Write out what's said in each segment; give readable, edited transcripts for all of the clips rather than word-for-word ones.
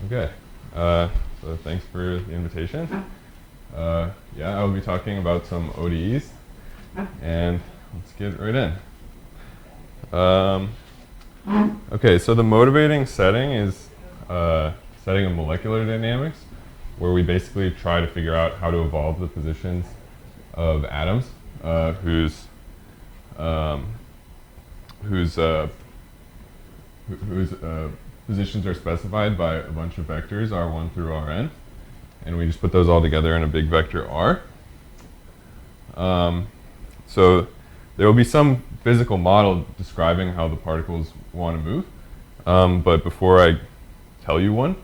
Okay, so thanks for the invitation. Yeah, I'll be talking about some ODEs, and let's get right in. Okay, so the motivating setting is setting of molecular dynamics, where we basically try to figure out how to evolve the positions of atoms whose whose uh, whose positions are specified by a bunch of vectors, R1 through Rn, and we just put those all together in a big vector R. So there will be some physical model describing how the particles want to move, but before I tell you one,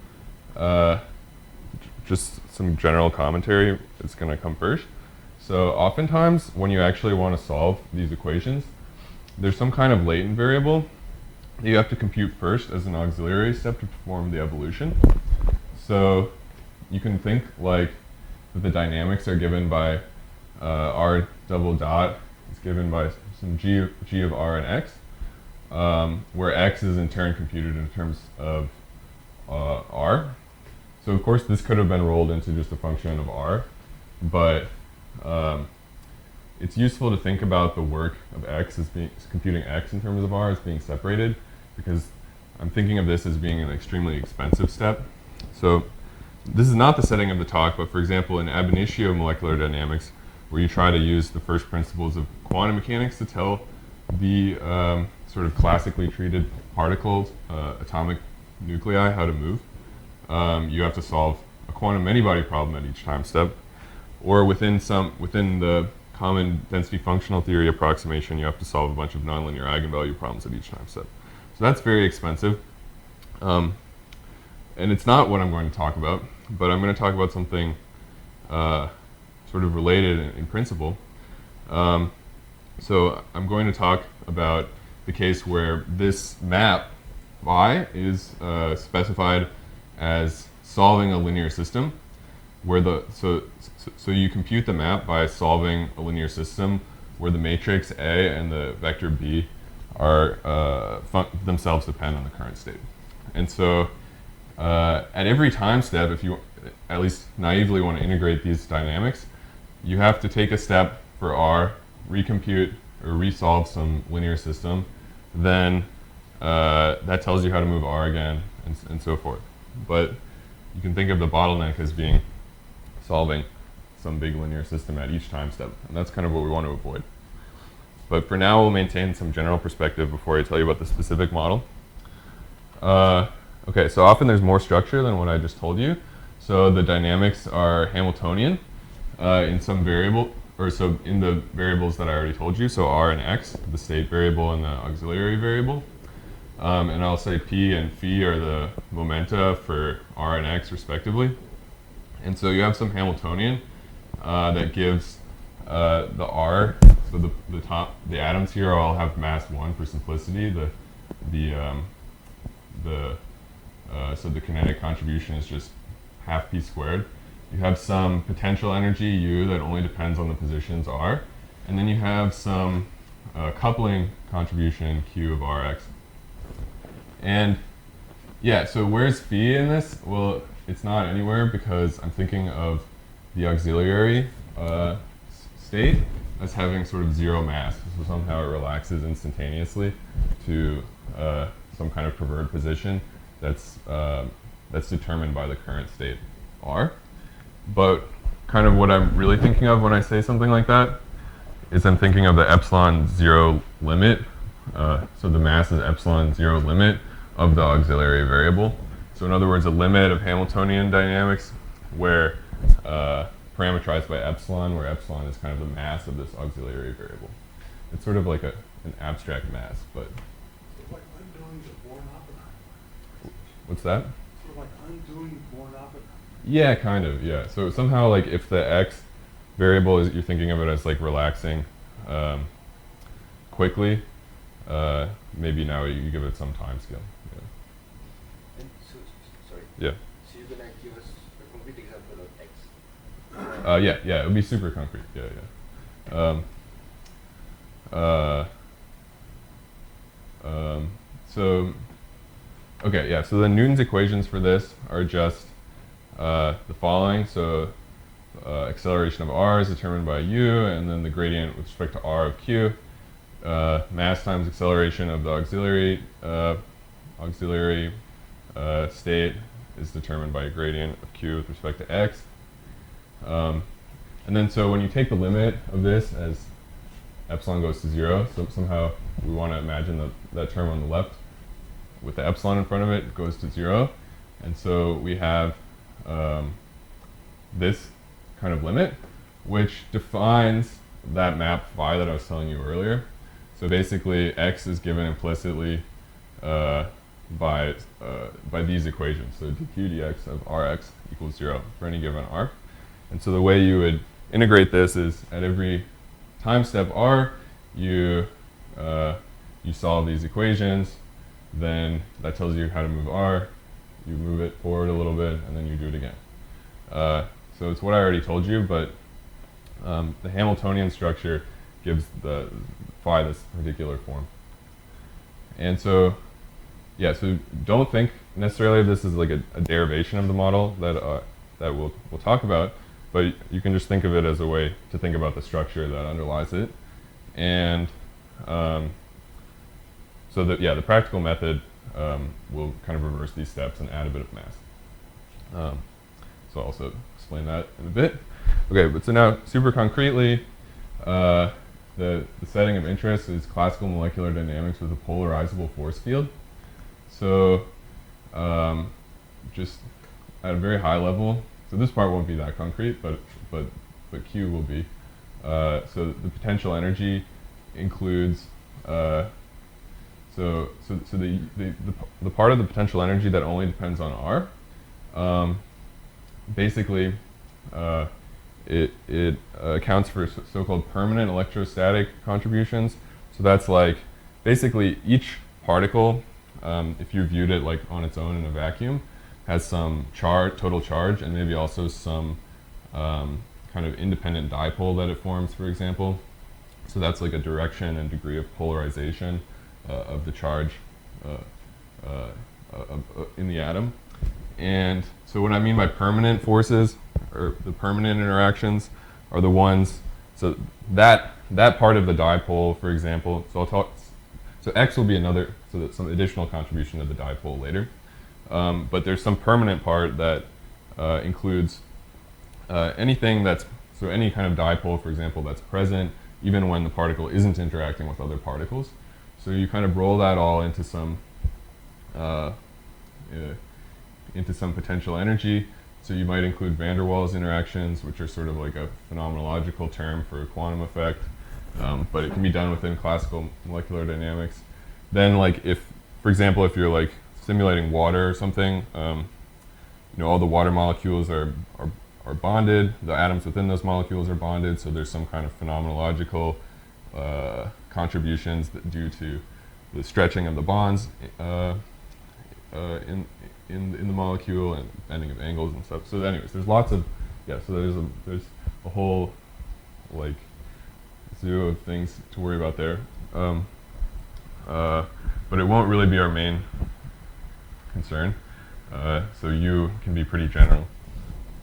just some general commentary is going to come first. So oftentimes when you actually want to solve these equations, there's some kind of latent variable that you have to compute first as an auxiliary step to perform the evolution. So you can think like that the dynamics are given by R double dot is given by some G of R and X, where X is in turn computed in terms of R. So of course this could have been rolled into just a function of R, but it's useful to think about the work of X as computing X in terms of R as being separated, because I'm thinking of this as being an extremely expensive step. So this is not the setting of the talk, but for example, in ab initio molecular dynamics, where you try to use the first principles of quantum mechanics to tell the sort of classically treated particles, atomic nuclei, how to move, you have to solve a quantum many-body problem at each time step, or within the common density functional theory approximation, you have to solve a bunch of nonlinear eigenvalue problems at each time step. So that's very expensive. And it's not what I'm going to talk about, but I'm going to talk about something sort of related in principle. So I'm going to talk about the case where this map phi is specified as solving a linear system, where so you compute the map by solving a linear system where the matrix A and the vector B are themselves depend on the current state. And so at every time step, if you at least naively want to integrate these dynamics, you have to take a step for R, recompute or resolve some linear system, then that tells you how to move R again, and so forth. But you can think of the bottleneck as being solving some big linear system at each time step, and that's kind of what we want to avoid. But for now, we'll maintain some general perspective before I tell you about the specific model. Okay, so often there's more structure than what I just told you. So the dynamics are Hamiltonian in some variable, or so in the variables that I already told you, so R and X, the state variable and the auxiliary variable. And I'll say P and phi are the momenta for R and X respectively. And so you have some Hamiltonian that gives the R, so the atoms here all have mass 1 for simplicity. So the kinetic contribution is just half p squared. You have some potential energy U that only depends on the positions R, and then you have some coupling contribution Q of Rx. And yeah, so where's phi in this? Well, it's not anywhere because I'm thinking of the auxiliary state as having sort of zero mass. So somehow it relaxes instantaneously to some kind of preferred position that's determined by the current state R. But kind of what I'm really thinking of when I say something like that is I'm thinking of the epsilon zero limit. So the mass is epsilon zero limit of the auxiliary variable. So in other words, a limit of Hamiltonian dynamics where parameterized by epsilon, where epsilon is kind of the mass of this auxiliary variable. It's sort of like an abstract mass, but... It's like undoing the Born-Oppenheimer. What's that? Sort of like undoing Born-Oppenheimer. Yeah, kind of, yeah. So somehow, like, if the X variable is, you're thinking of it as, like, relaxing quickly, maybe now you give it some time scale. And sorry. Yeah. So you're gonna give us a concrete example of X. Yeah, it would be super concrete. Yeah. So Okay, yeah, so the Newton's equations for this are just the following. So acceleration of r is determined by u, and then the gradient with respect to r of q. Mass times acceleration of the auxiliary state is determined by a gradient of q with respect to x. And then so when you take the limit of this as epsilon goes to 0, so somehow we want to imagine that that term on the left with the epsilon in front of it goes to 0. And so we have this kind of limit, which defines that map phi that I was telling you earlier. So basically, x is given implicitly by these equations. So dq dx of rx equals 0 for any given r. And so the way you would integrate this is at every time step r, you solve these equations. Then that tells you how to move r. You move it forward a little bit, and then you do it again. So it's what I already told you, but the Hamiltonian structure gives the phi this particular form. And so, yeah, so don't think necessarily of this as like a derivation of the model that we'll talk about, but you can just think of it as a way to think about the structure that underlies it. And so that, yeah, the practical method will kind of reverse these steps and add a bit of mass. So I'll also explain that in a bit. Okay, but so now super concretely, the setting of interest is classical molecular dynamics with a polarizable force field. So just at a very high level, so this part won't be that concrete, but Q will be. So the potential energy includes the part of the potential energy that only depends on R. Basically, it accounts for so-called permanent electrostatic contributions. So that's like basically each particle, if you viewed it like on its own in a vacuum, has some total charge, and maybe also some kind of independent dipole that it forms, for example. So that's like a direction and degree of polarization of the charge in the atom. And so what I mean by permanent forces, or the permanent interactions, are the ones, so that part of the dipole, for example, so X will be another, so that's some additional contribution to the dipole later. But there's some permanent part that includes anything that's, so any kind of dipole, for example, that's present even when the particle isn't interacting with other particles. So you kind of roll that all into some potential energy. So you might include van der Waals interactions, which are sort of like a phenomenological term for a quantum effect, but it can be done within classical molecular dynamics. Then, like if, for example, if you're like simulating water or something, all the water molecules are bonded. The atoms within those molecules are bonded. So there's some kind of phenomenological contributions that due to the stretching of the bonds in the molecule and bending of angles and stuff. So anyways, there's lots of, so there's a whole like zoo of things to worry about there. But it won't really be our main concern. So U can be pretty general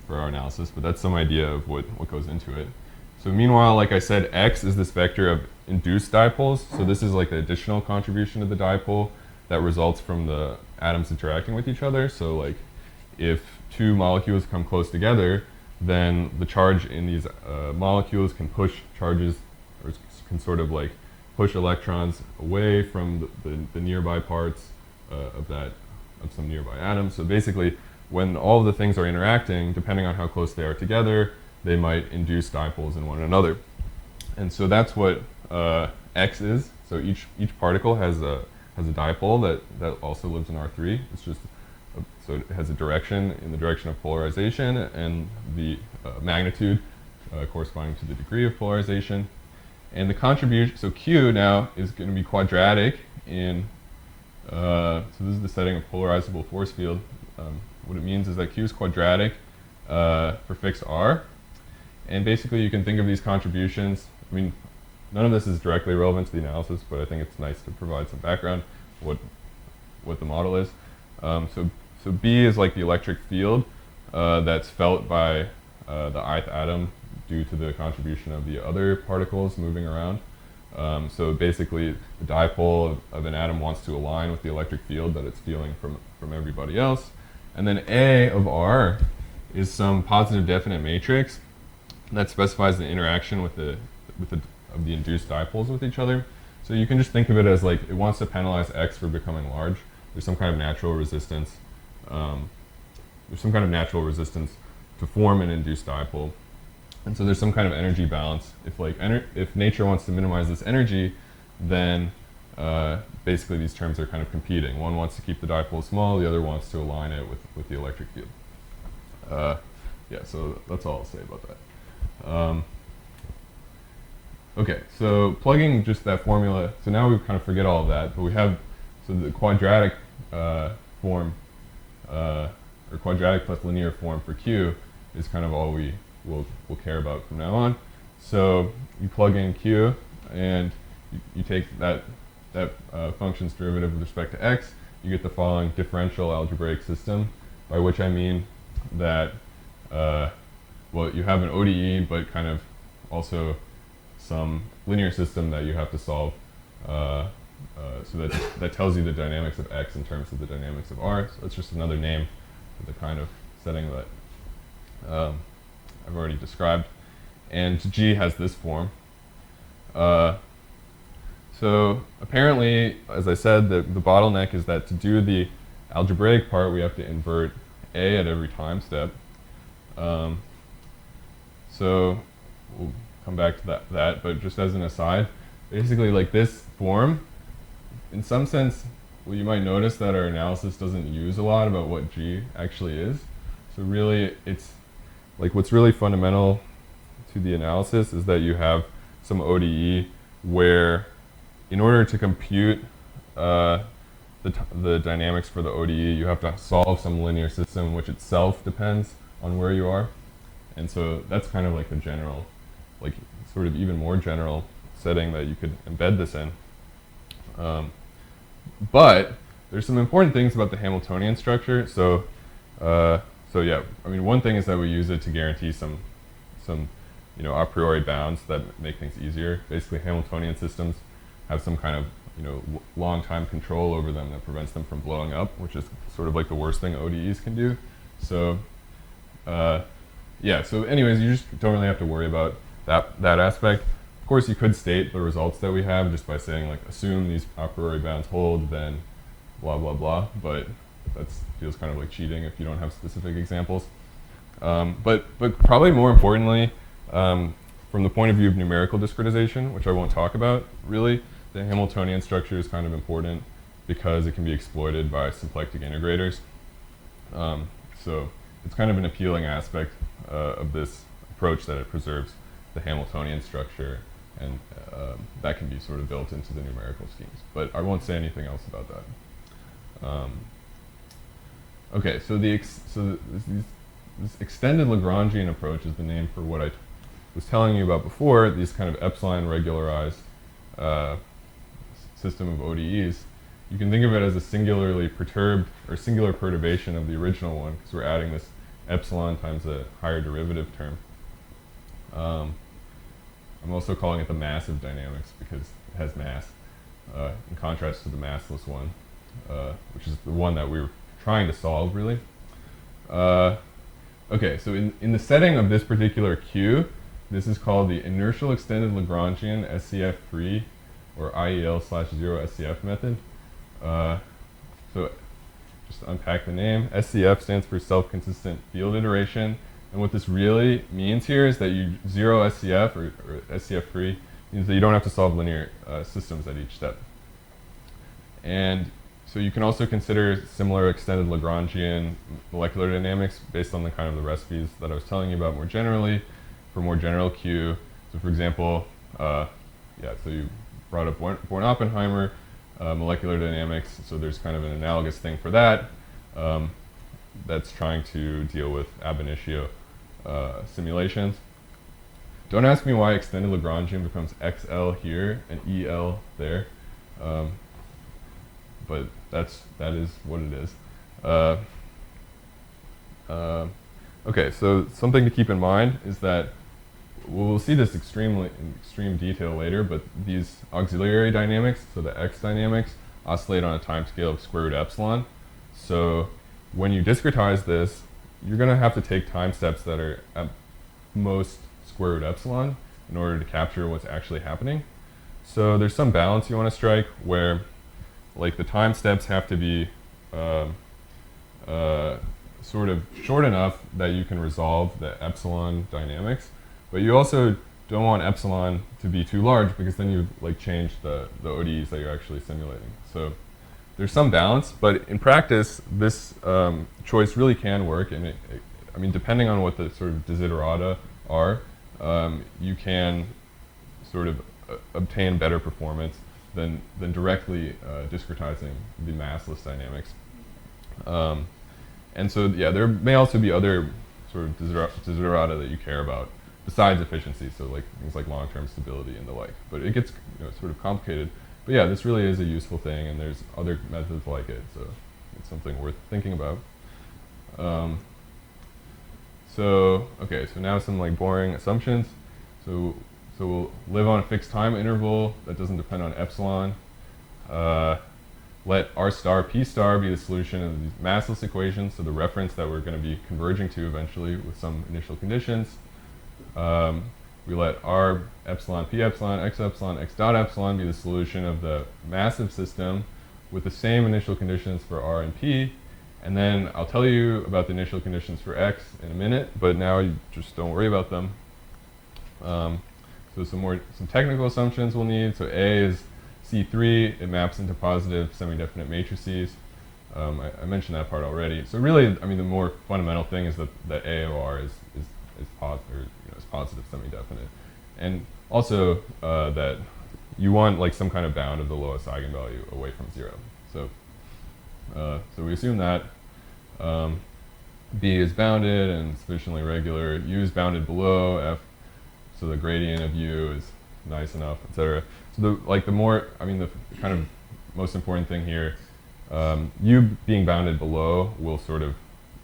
for our analysis, but that's some idea of what goes into it. So meanwhile, like I said, X is this vector of induced dipoles. So this is like the additional contribution to the dipole that results from the atoms interacting with each other. So like if two molecules come close together, then the charge in these molecules can push charges, or can sort of like push electrons away from the nearby parts of some nearby atom. So basically, when all of the things are interacting, depending on how close they are together, they might induce dipoles in one another. And so that's what X is. So each particle has a dipole that also lives in R3. It's just so it has a direction in the direction of polarization, and the magnitude corresponding to the degree of polarization. And the contribution, so Q now is going to be quadratic in, so this is the setting of polarizable force field. What it means is that Q is quadratic for fixed R. And basically you can think of these contributions, I mean, none of this is directly relevant to the analysis, but I think it's nice to provide some background what the model is. So B is like the electric field that's felt by the ith atom due to the contribution of the other particles moving around. So basically, the dipole of an atom wants to align with the electric field that it's feeling from everybody else. And then A of R is some positive definite matrix that specifies the interaction of the induced dipoles with each other. So you can just think of it as like it wants to penalize X for becoming large. There's some kind of natural resistance. There's some kind of natural resistance to form an induced dipole. And so there's some kind of energy balance. If nature wants to minimize this energy, then basically these terms are kind of competing. One wants to keep the dipole small, the other wants to align it with the electric field. Yeah, so that's all I'll say about that. Okay, so plugging just that formula, so now we kind of forget all of that, but we have, so the quadratic form, or quadratic plus linear form for Q is kind of all we'll care about from now on. So you plug in Q, and you take that function's derivative with respect to X, you get the following differential algebraic system, by which I mean that, well, you have an ODE, but kind of also some linear system that you have to solve, so that tells you the dynamics of X in terms of the dynamics of R. So it's just another name for the kind of setting that I've already described. And G has this form. So apparently, as I said, the bottleneck is that to do the algebraic part, we have to invert A at every time step. So we'll come back to that, but just as an aside, basically like this form, in some sense, well, you might notice that our analysis doesn't use a lot about what G actually is. So really, it's like what's really fundamental to the analysis is that you have some ODE where in order to compute the dynamics for the ODE, you have to solve some linear system which itself depends on where you are. And so that's kind of like the general, like sort of even more general setting that you could embed this in. But there's some important things about the Hamiltonian structure. So yeah, I mean, one thing is that we use it to guarantee some a priori bounds that make things easier. Basically, Hamiltonian systems have some kind of long time control over them that prevents them from blowing up, which is sort of like the worst thing ODEs can do. So yeah, so anyways, you just don't really have to worry about that aspect. Of course, you could state the results that we have just by saying like, assume these a priori bounds hold, then blah, blah, blah. But that feels kind of like cheating if you don't have specific examples. But probably more importantly, from the point of view of numerical discretization, which I won't talk about really, the Hamiltonian structure is kind of important because it can be exploited by symplectic integrators. So it's kind of an appealing aspect of this approach that it preserves the Hamiltonian structure, and that can be sort of built into the numerical schemes. But I won't say anything else about that. Okay, so this extended Lagrangian approach is the name for what I was telling you about before, these kind of epsilon regularized system of ODEs. You can think of it as a singularly perturbed or singular perturbation of the original one, because we're adding this epsilon times a higher derivative term. I'm also calling it the massive dynamics because it has mass, in contrast to the massless one, which is the one that we were trying to solve, really. Okay, so in the setting of this particular Q, this is called the inertial extended Lagrangian SCF-free or IEL/0 SCF method. So just to unpack the name, SCF stands for self-consistent field iteration. And what this really means here is that you zero SCF or SCF-free means that you don't have to solve linear systems at each step. And so you can also consider similar extended Lagrangian molecular dynamics based on the kind of the recipes that I was telling you about more generally for more general Q. So for example, yeah, so you brought up Born-Oppenheimer molecular dynamics. So there's kind of an analogous thing for that that's trying to deal with ab initio simulations. Don't ask me why extended Lagrangian becomes XL here and EL there. But that is what it is. Uh, okay, so something to keep in mind is that we'll see this in extreme detail later, but these auxiliary dynamics, so the x dynamics, oscillate on a time scale of square root epsilon. So when you discretize this, you're going to have to take time steps that are at most square root epsilon in order to capture what's actually happening. So there's some balance you want to strike where like the time steps have to be sort of short enough that you can resolve the epsilon dynamics, but you also don't want epsilon to be too large because then you like change the ODEs that you're actually simulating. So there's some balance, but in practice, this choice really can work. And I mean, depending on what the sort of desiderata are, you can sort of obtain better performance than directly discretizing the massless dynamics. And so, yeah, there may also be other sort of desiderata that you care about besides efficiency, so like things like long-term stability and the like. But it gets sort of complicated. But yeah, this really is a useful thing, and there's other methods like it, so it's something worth thinking about. Okay, so now some like boring assumptions. So we'll live on a fixed time interval that doesn't depend on epsilon. Let R star P star be the solution of these massless equations, so the reference that we're going to be converging to eventually with some initial conditions. We let R epsilon P epsilon X dot epsilon be the solution of the massive system with the same initial conditions for R and P. And then I'll tell you about the initial conditions for X in a minute, but now you just don't worry about them. So some technical assumptions we'll need. So A is C3, it maps into positive semi-definite matrices. I mentioned that part already. So really, I mean, the more fundamental thing is that A of R is positive semi-definite. And also that you want like some kind of bound of the lowest eigenvalue away from 0. So we assume that B is bounded and sufficiently regular. U is bounded below F, so the gradient of U is nice enough, etc. So the kind of most important thing here, U being bounded below will sort of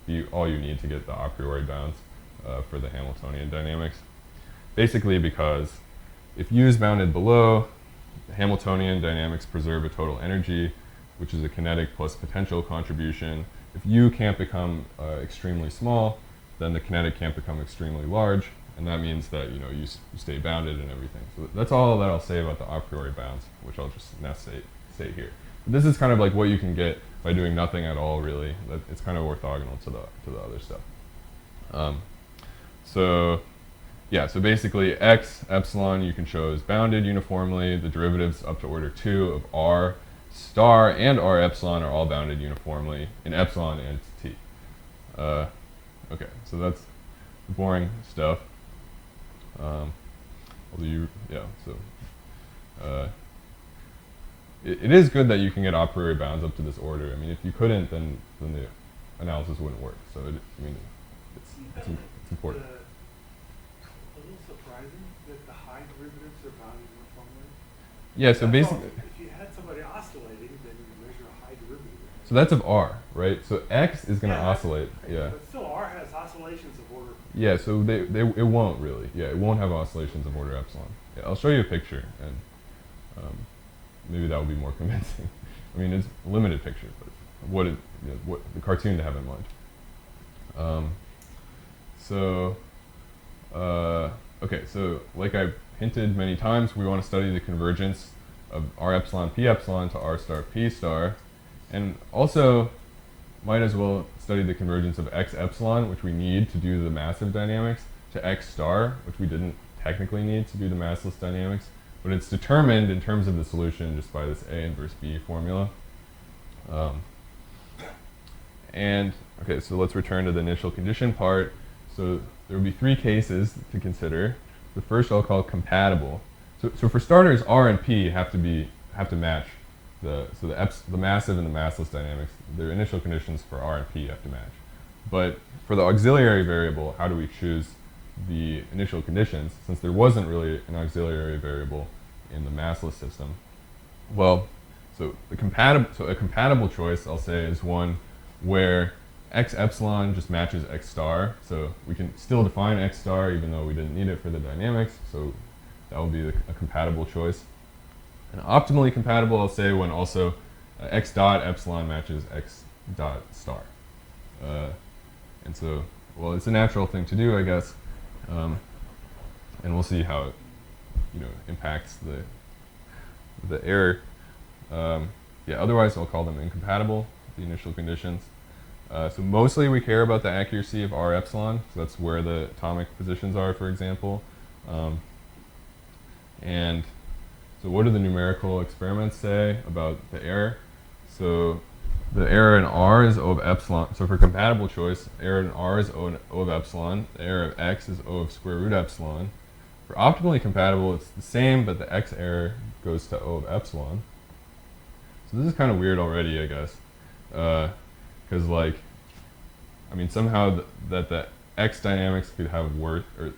be all you need to get the a priori bounds for the Hamiltonian dynamics. Basically because if U is bounded below, the Hamiltonian dynamics preserve a total energy, which is a kinetic plus potential contribution. If U can't become extremely small, then the kinetic can't become extremely large, and that means that you stay bounded and everything. So that's all that I'll say about the a priori bounds, which I'll just now state here. But this is kind of like what you can get by doing nothing at all, really. It's kind of orthogonal to the other stuff. So basically X epsilon you can show is bounded uniformly. The derivatives up to order 2 of R star and R epsilon are all bounded uniformly in epsilon and T. Okay, so that's the boring stuff. It is good that you can get a priori bounds up to this order. I mean, if you couldn't, then the analysis wouldn't work. So it's important. A little surprising that the high derivatives are bounded uniformly. Yeah, so basically, If you had somebody oscillating, then you measure a high derivative. so that's of R, right? So X is going to oscillate. Yeah. But still, R has oscillations of order. Yeah, so it won't really. Yeah, it won't have oscillations of order epsilon. Yeah, I'll show you a picture, and maybe that will be more convincing. I mean, it's a limited picture, but what the cartoon to have in mind. Okay, so like I've hinted many times, we want to study the convergence of R epsilon P epsilon to R star P star, and also might as well study the convergence of X epsilon, which we need to do the massive dynamics, to X star, which we didn't technically need to do the massless dynamics, but it's determined in terms of the solution just by this A inverse B formula. Okay, so let's return to the initial condition part. So there will be 3 cases to consider. The first I'll call compatible. So for starters, R and P have to match the massive and the massless dynamics. Their initial conditions for R and P have to match. But for the auxiliary variable, how do we choose the initial conditions, since there wasn't really an auxiliary variable in the massless system? Well, a compatible choice, I'll say, is one where x epsilon just matches x star. So we can still define x star even though we didn't need it for the dynamics. So that will be a compatible choice. And optimally compatible, I'll say, when also x dot epsilon matches x dot star. And so, well, it's a natural thing to do, I guess. And we'll see how it, impacts the error. Yeah, otherwise I'll call them incompatible, the initial conditions. So mostly we care about the accuracy of R epsilon, so that's where the atomic positions are, for example. And so what do the numerical experiments say about the error? So the error in R is O of epsilon. So for compatible choice, error in R is O of epsilon. The error of X is O of square root epsilon. For optimally compatible, it's the same, but the X error goes to O of epsilon. So this is kind of weird already, I guess. Because somehow that the X dynamics could have worse, or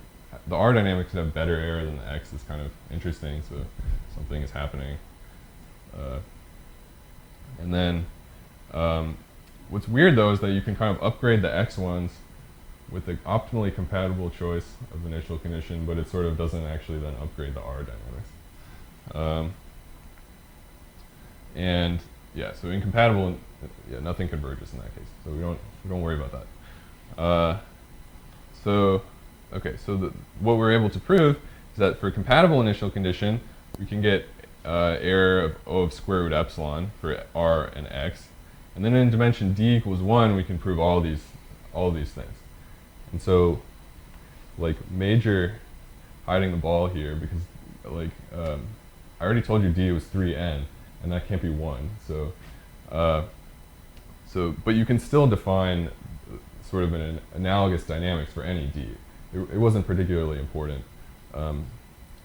the R dynamics could have better error than the X is kind of interesting, so something is happening. And then what's weird though is that you can kind of upgrade the X ones with the optimally compatible choice of initial condition, but it sort of doesn't actually then upgrade the R dynamics. And yeah, so incompatible, yeah, nothing converges in that case. So we don't worry about that. So what we're able to prove is that for compatible initial condition, we can get error of O of square root epsilon for R and X. And then in dimension D equals 1, we can prove all these things. And so, major hiding the ball here, because I already told you D was 3n, and that can't be 1. But you can still define sort of an analogous dynamics for any D. It wasn't particularly important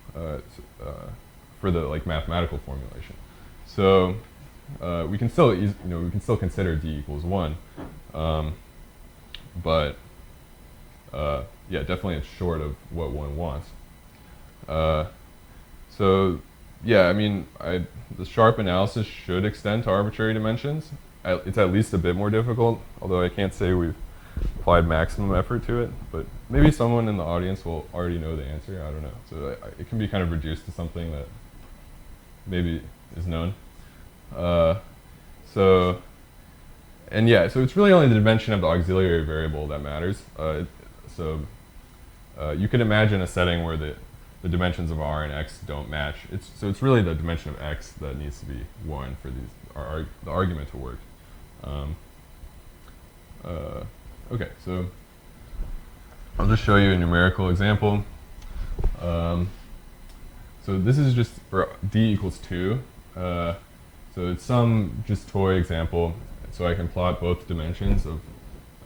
for the mathematical formulation. So we can still consider D equals 1, but yeah, definitely it's short of what one wants. So yeah, the sharp analysis should extend to arbitrary dimensions. It's at least a bit more difficult, although I can't say we've applied maximum effort to it, but maybe someone in the audience will already know the answer, I don't know. So it can be kind of reduced to something that maybe is known. So it's really only the dimension of the auxiliary variable that matters. You can imagine a setting where the dimensions of R and X don't match. It's really the dimension of X that needs to be 1 for the argument to work. Okay, so I'll just show you a numerical example. So this is just for D equals 2. So it's some just toy example. So I can plot both dimensions of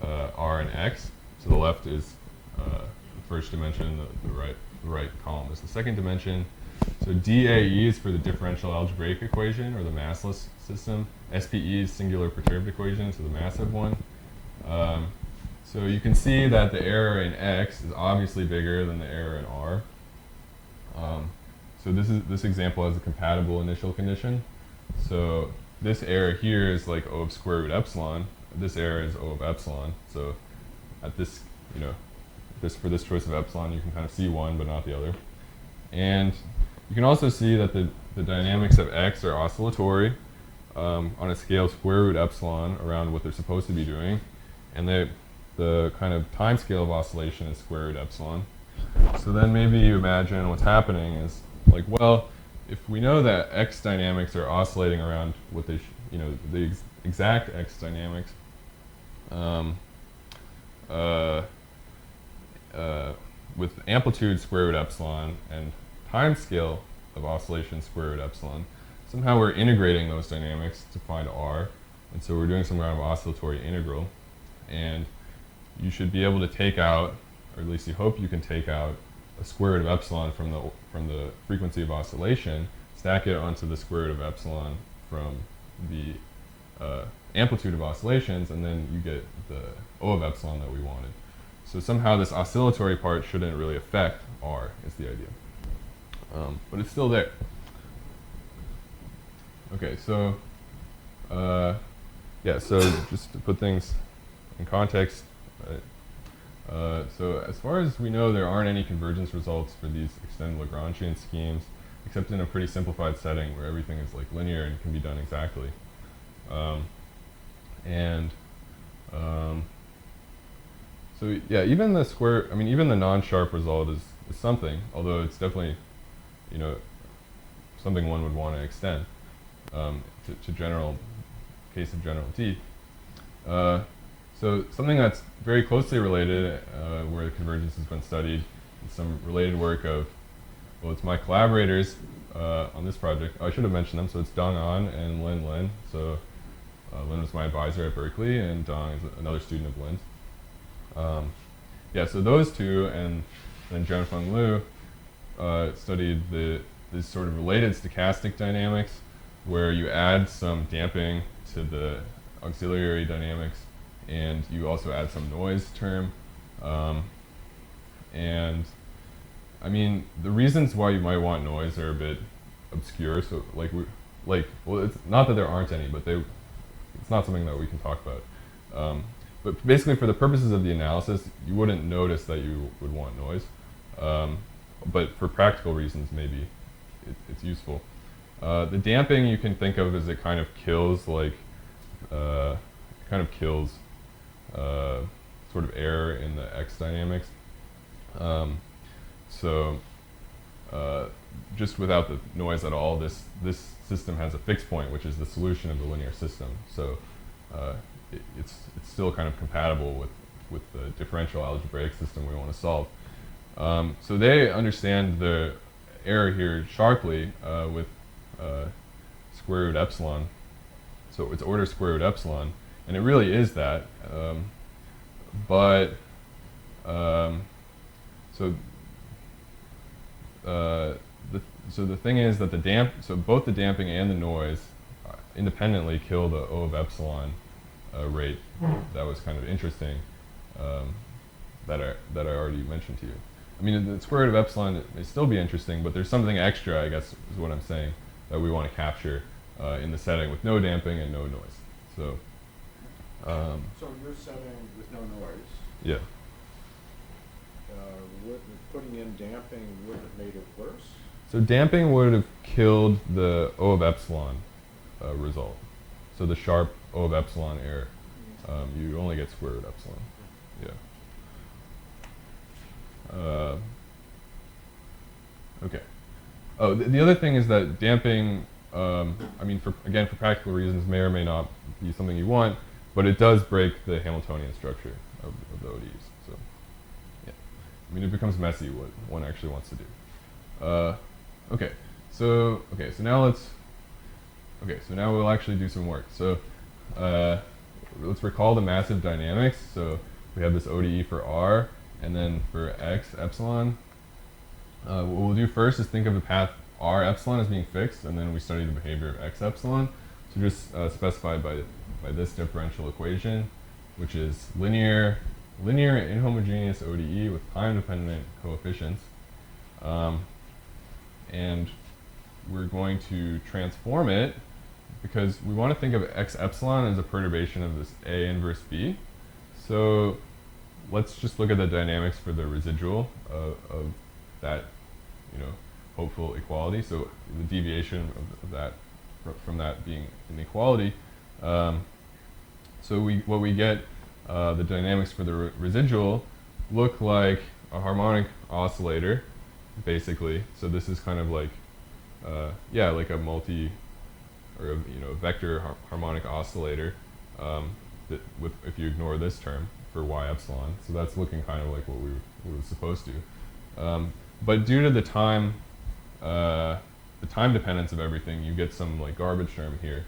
R and X. So the left is the first dimension, the right column is the second dimension. So DAE is for the differential algebraic equation, or the massless system. SPE is singular perturbed equation, so the massive one. So you can see that the error in X is obviously bigger than the error in R. So this example has a compatible initial condition. So this error here is like O of square root epsilon. This error is O of epsilon. So at this, for this choice of epsilon, you can kind of see one but not the other. And you can also see that the dynamics of X are oscillatory on a scale square root epsilon around what they're supposed to be doing. And the kind of time scale of oscillation is square root epsilon. So then maybe you imagine what's happening is if we know that X dynamics are oscillating around what they, the exact X dynamics, with amplitude square root epsilon and time scale of oscillation square root epsilon, somehow we're integrating those dynamics to find R, and so we're doing some kind of oscillatory integral, and you should be able to take out, or at least you hope you can take out, a square root of epsilon from the frequency of oscillation, stack it onto the square root of epsilon from the amplitude of oscillations, and then you get the O of epsilon that we wanted. So somehow this oscillatory part shouldn't really affect R, is the idea. But it's still there. Okay, so yeah, so just to put things in context, so as far as we know, there aren't any convergence results for these extended Lagrangian schemes, except in a pretty simplified setting where everything is like linear and can be done exactly. So yeah, even the square, I mean, even the non-sharp result is something, although it's definitely, you know, something one would want to extend to general, case of general T. So something that's very closely related, where convergence has been studied, is some related work of, well, it's my collaborators on this project. I should have mentioned them. So it's Dong An and Lin. So Lin was my advisor at Berkeley, and Dong is another student of Lin's. Yeah, so those two, and then Jianfeng Liu studied this sort of related stochastic dynamics, where you add some damping to the auxiliary dynamics, and you also add some noise term. And I mean, the reasons why you might want noise are a bit obscure. So well, it's not that there aren't any, but it's not something that we can talk about. But basically, for the purposes of the analysis, you wouldn't notice that you would want noise. But for practical reasons, maybe it's useful. The damping you can think of as it kind of kills sort of error in the X dynamics. Just without the noise at all, this system has a fixed point, which is the solution of the linear system. So it's still kind of compatible with the differential algebraic system we want to solve. So they understand the error here sharply with square root epsilon. So it's order square root epsilon, and it really is that. So the thing is that both the damping and the noise independently kill the O of epsilon rate. That was kind of interesting, that I already mentioned to you. I mean, the square root of epsilon may still be interesting, but there's something extra, I guess, is what I'm saying, that we want to capture in the setting with no damping and no noise. So in your setting with no noise, yeah. putting in damping would have made it worse? So damping would have killed the O of epsilon result. So the sharp O of epsilon error. You only get square root epsilon. Yeah. Okay. Oh, the other thing is that damping, I mean, for practical reasons, may or may not be something you want, but it does break the Hamiltonian structure of the ODEs. So, yeah. I mean, it becomes messy what one actually wants to do. So now we'll actually do some work. So let's recall the massive dynamics. So we have this ODE for R, and then for X epsilon. What we'll do first is think of the path R epsilon as being fixed, and then we study the behavior of X epsilon. So just specified by this differential equation, which is linear inhomogeneous ODE with time-dependent coefficients. And we're going to transform it because we want to think of X epsilon as a perturbation of this A inverse B. So let's just look at the dynamics for the residual of that, hopeful equality. So the deviation of that from that being an equality. So what we get, the dynamics for the residual look like a harmonic oscillator, basically. So this is kind of like, like a a vector harmonic oscillator, if you ignore this term for y epsilon. So that's looking kind of like what we were supposed to. But due to the time dependence of everything, you get some like garbage term here,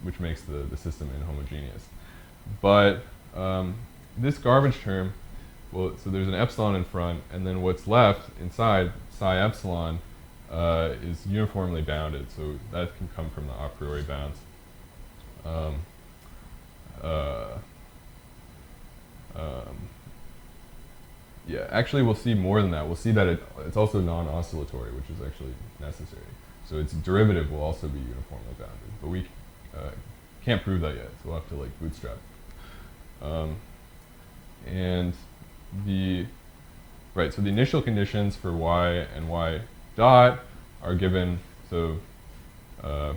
which makes the system inhomogeneous. But this garbage term, so there's an epsilon in front, and then what's left inside psi epsilon is uniformly bounded. So that can come from the a priori bounds. Yeah, actually we'll see more than that. We'll see that it's also non-oscillatory, which is actually necessary. So its derivative will also be uniformly bounded. But we can't prove that yet, so we'll have to like bootstrap. And so the initial conditions for y and y dot are given, so the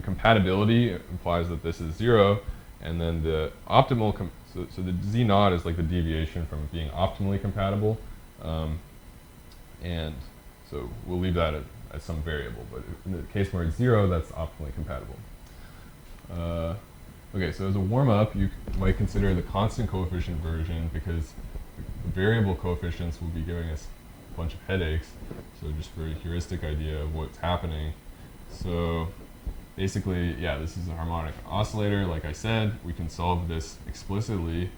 compatibility implies that this is 0, and then the optimal, so the z naught is like the deviation from being optimally compatible, and so we'll leave that as some variable, but in the case where it's 0, that's optimally compatible. Okay, so as a warm-up, you might consider the constant coefficient version, because the variable coefficients will be giving us a bunch of headaches. So just for a heuristic idea of what's happening. So basically, yeah, this is a harmonic oscillator. Like I said, we can solve this explicitly.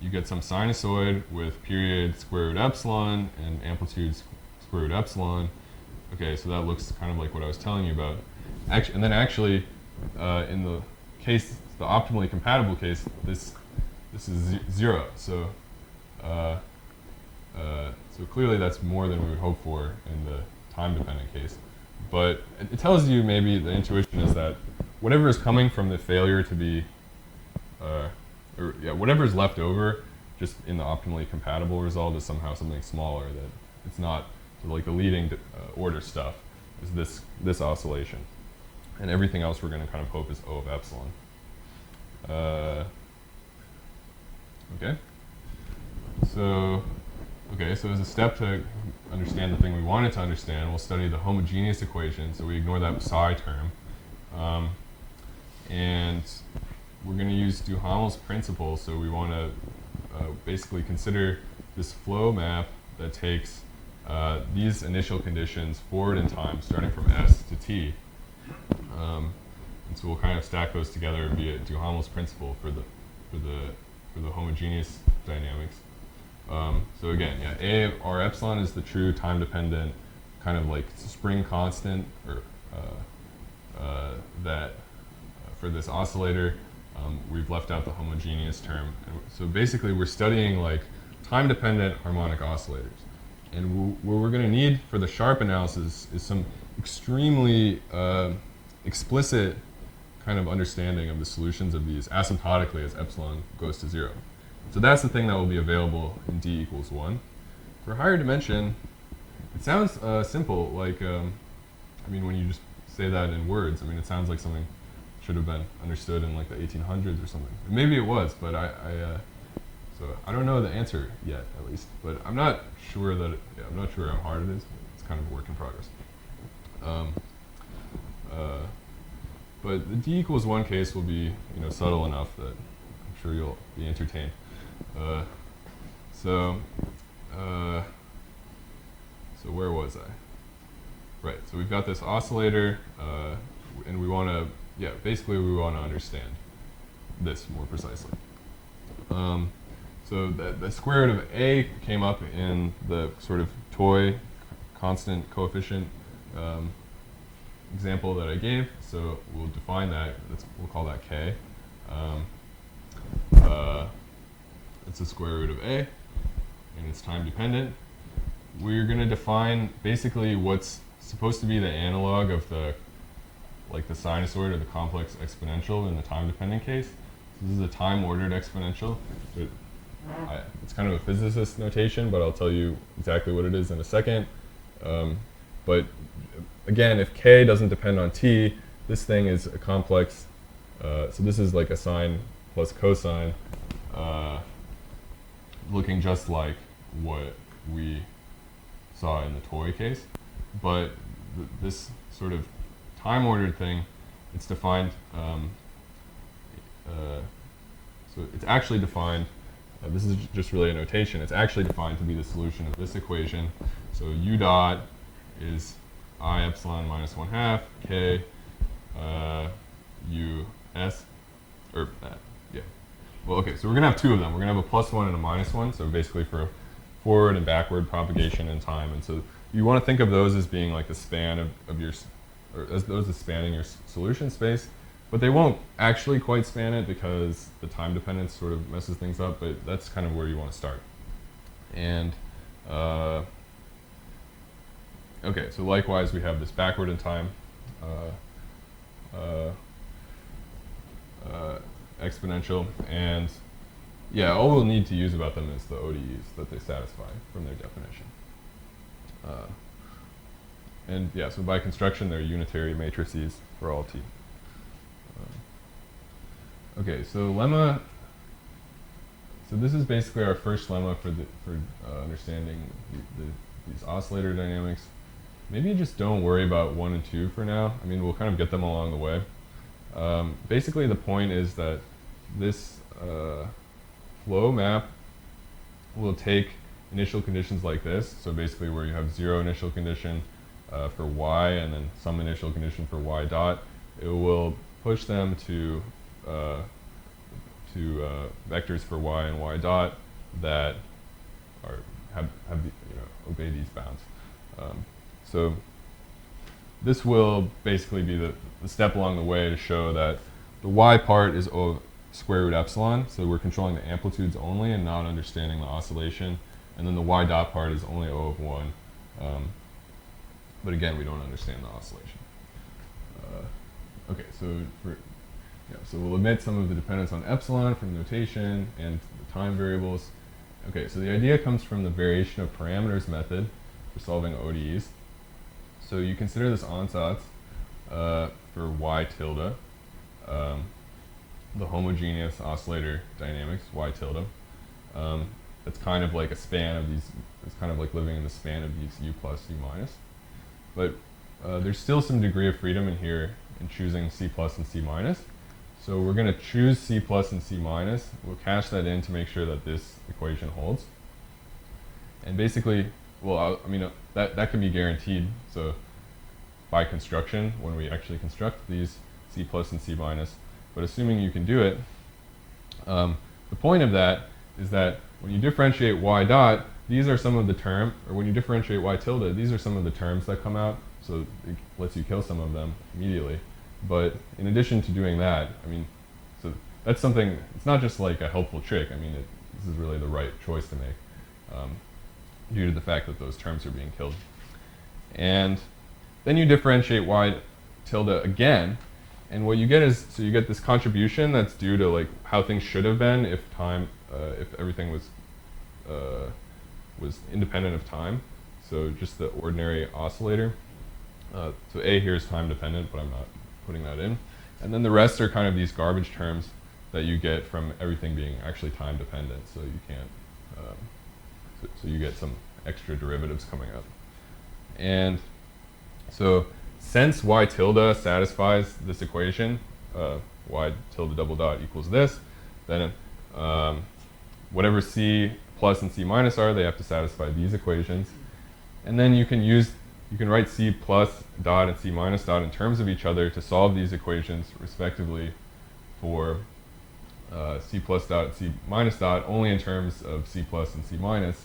You get some sinusoid with period square root epsilon and amplitude square root epsilon. Okay, so that looks kind of like what I was telling you about. And then actually, in the case, the optimally compatible case, this is 0. So so clearly that's more than we would hope for in the time-dependent case. But it tells you, maybe the intuition is that whatever is coming from the failure to be, whatever is left over just in the optimally compatible result is somehow something smaller, that it's not, so like the leading order stuff is this oscillation. And everything else we're going to kind of hope is O of epsilon. Okay. So as a step to understand the thing we wanted to understand, we'll study the homogeneous equation. So we ignore that psi term. And we're going to use Duhamel's principle. So we want to basically consider this flow map that takes these initial conditions forward in time, starting from S to T. And so we'll kind of stack those together via Duhamel's principle for the homogeneous dynamics. So again, yeah, A R epsilon is the true time-dependent kind of like spring constant, or that for this oscillator, we've left out the homogeneous term. And so basically, we're studying like time-dependent harmonic oscillators. And what we're going to need for the sharp analysis is some extremely explicit kind of understanding of the solutions of these asymptotically as epsilon goes to 0. So that's the thing that will be available in d equals 1. For higher dimension, it sounds simple, like, I mean, when you just say that in words, I mean, it sounds like something should have been understood in like the 1800s or something. Maybe it was, but so I don't know the answer yet, at least. But I'm not sure that, I'm not sure how hard it is. It's kind of a work in progress. But the d equals 1 case will be, subtle enough that I'm sure you'll be entertained. So where was I? Right, so we've got this oscillator, and we want to, basically we want to understand this more precisely. So the square root of A came up in the sort of toy constant coefficient example that I gave. So we'll define that. We'll call that K. It's the square root of A, and it's time dependent. We're going to define basically what's supposed to be the analog of the sinusoid or the complex exponential in the time dependent case. So this is a time ordered exponential. It's kind of a physicist notation, but I'll tell you exactly what it is in a second. But again, if K doesn't depend on T, this thing is a complex. So this is like a sine plus cosine, looking just like what we saw in the toy case. But this sort of time-ordered thing, it's defined, so it's actually defined, this is just really a notation, it's actually defined to be the solution of this equation. So U dot is I epsilon minus 1/2 K U S, or yeah. Well, okay, so we're going to have two of them. We're going to have a +1 and a -1, so basically for forward and backward propagation in time. And so you want to think of those as being like the span of your, or as those as spanning your solution space. But they won't actually quite span it because the time dependence sort of messes things up, but that's kind of where you want to start. And okay, so likewise we have this backward in time exponential, and yeah, all we'll need to use about them is the ODEs that they satisfy from their definition. And yeah, so by construction, they're unitary matrices for all t. Okay, so lemma. So this is basically our first lemma for understanding these oscillator dynamics. Maybe just don't worry about 1 and 2 for now. I mean, we'll kind of get them along the way. Basically, the point is that this flow map will take initial conditions like this. So basically, where you have 0 initial condition for y and then some initial condition for y dot, it will push them to vectors for y and y dot that have obey these bounds. So this will basically be the step along the way to show that the y part is O square root epsilon, so we're controlling the amplitudes only and not understanding the oscillation. And then the y dot part is only O of 1. But again, we don't understand the oscillation. Okay, so so we'll omit some of the dependence on epsilon from notation and the time variables. Okay, so the idea comes from the variation of parameters method for solving ODEs. So you consider this ansatz for y tilde, the homogeneous oscillator dynamics, y tilde. It's kind of like a span of these, it's kind of like living in the span of these u plus, u minus. But there's still some degree of freedom in here in choosing C plus and C minus. So we're going to choose C plus and C minus. We'll cache that in to make sure that this equation holds. And basically, well, I mean, that can be guaranteed. So by construction, when we actually construct these C plus and C minus, but assuming you can do it, the point of that is that when you differentiate y dot, these are some of the terms, or when you differentiate y tilde, these are some of the terms that come out. So it lets you kill some of them immediately. But in addition to doing that, I mean, so that's something, it's not just like a helpful trick. I mean, this is really the right choice to make due to the fact that those terms are being killed. And then you differentiate y tilde again, and what you get is, so you get this contribution that's due to like how things should have been if time, if everything was independent of time. So just the ordinary oscillator. So A here is time dependent, but I'm not putting that in. And then the rest are kind of these garbage terms that you get from everything being actually time dependent. So you can't, so you get some extra derivatives coming up. And so since y tilde satisfies this equation, y tilde double dot equals this, then whatever C plus and C minus are, they have to satisfy these equations. And then you can write C plus dot and C minus dot in terms of each other to solve these equations respectively for C plus dot and C minus dot only in terms of C plus and C minus.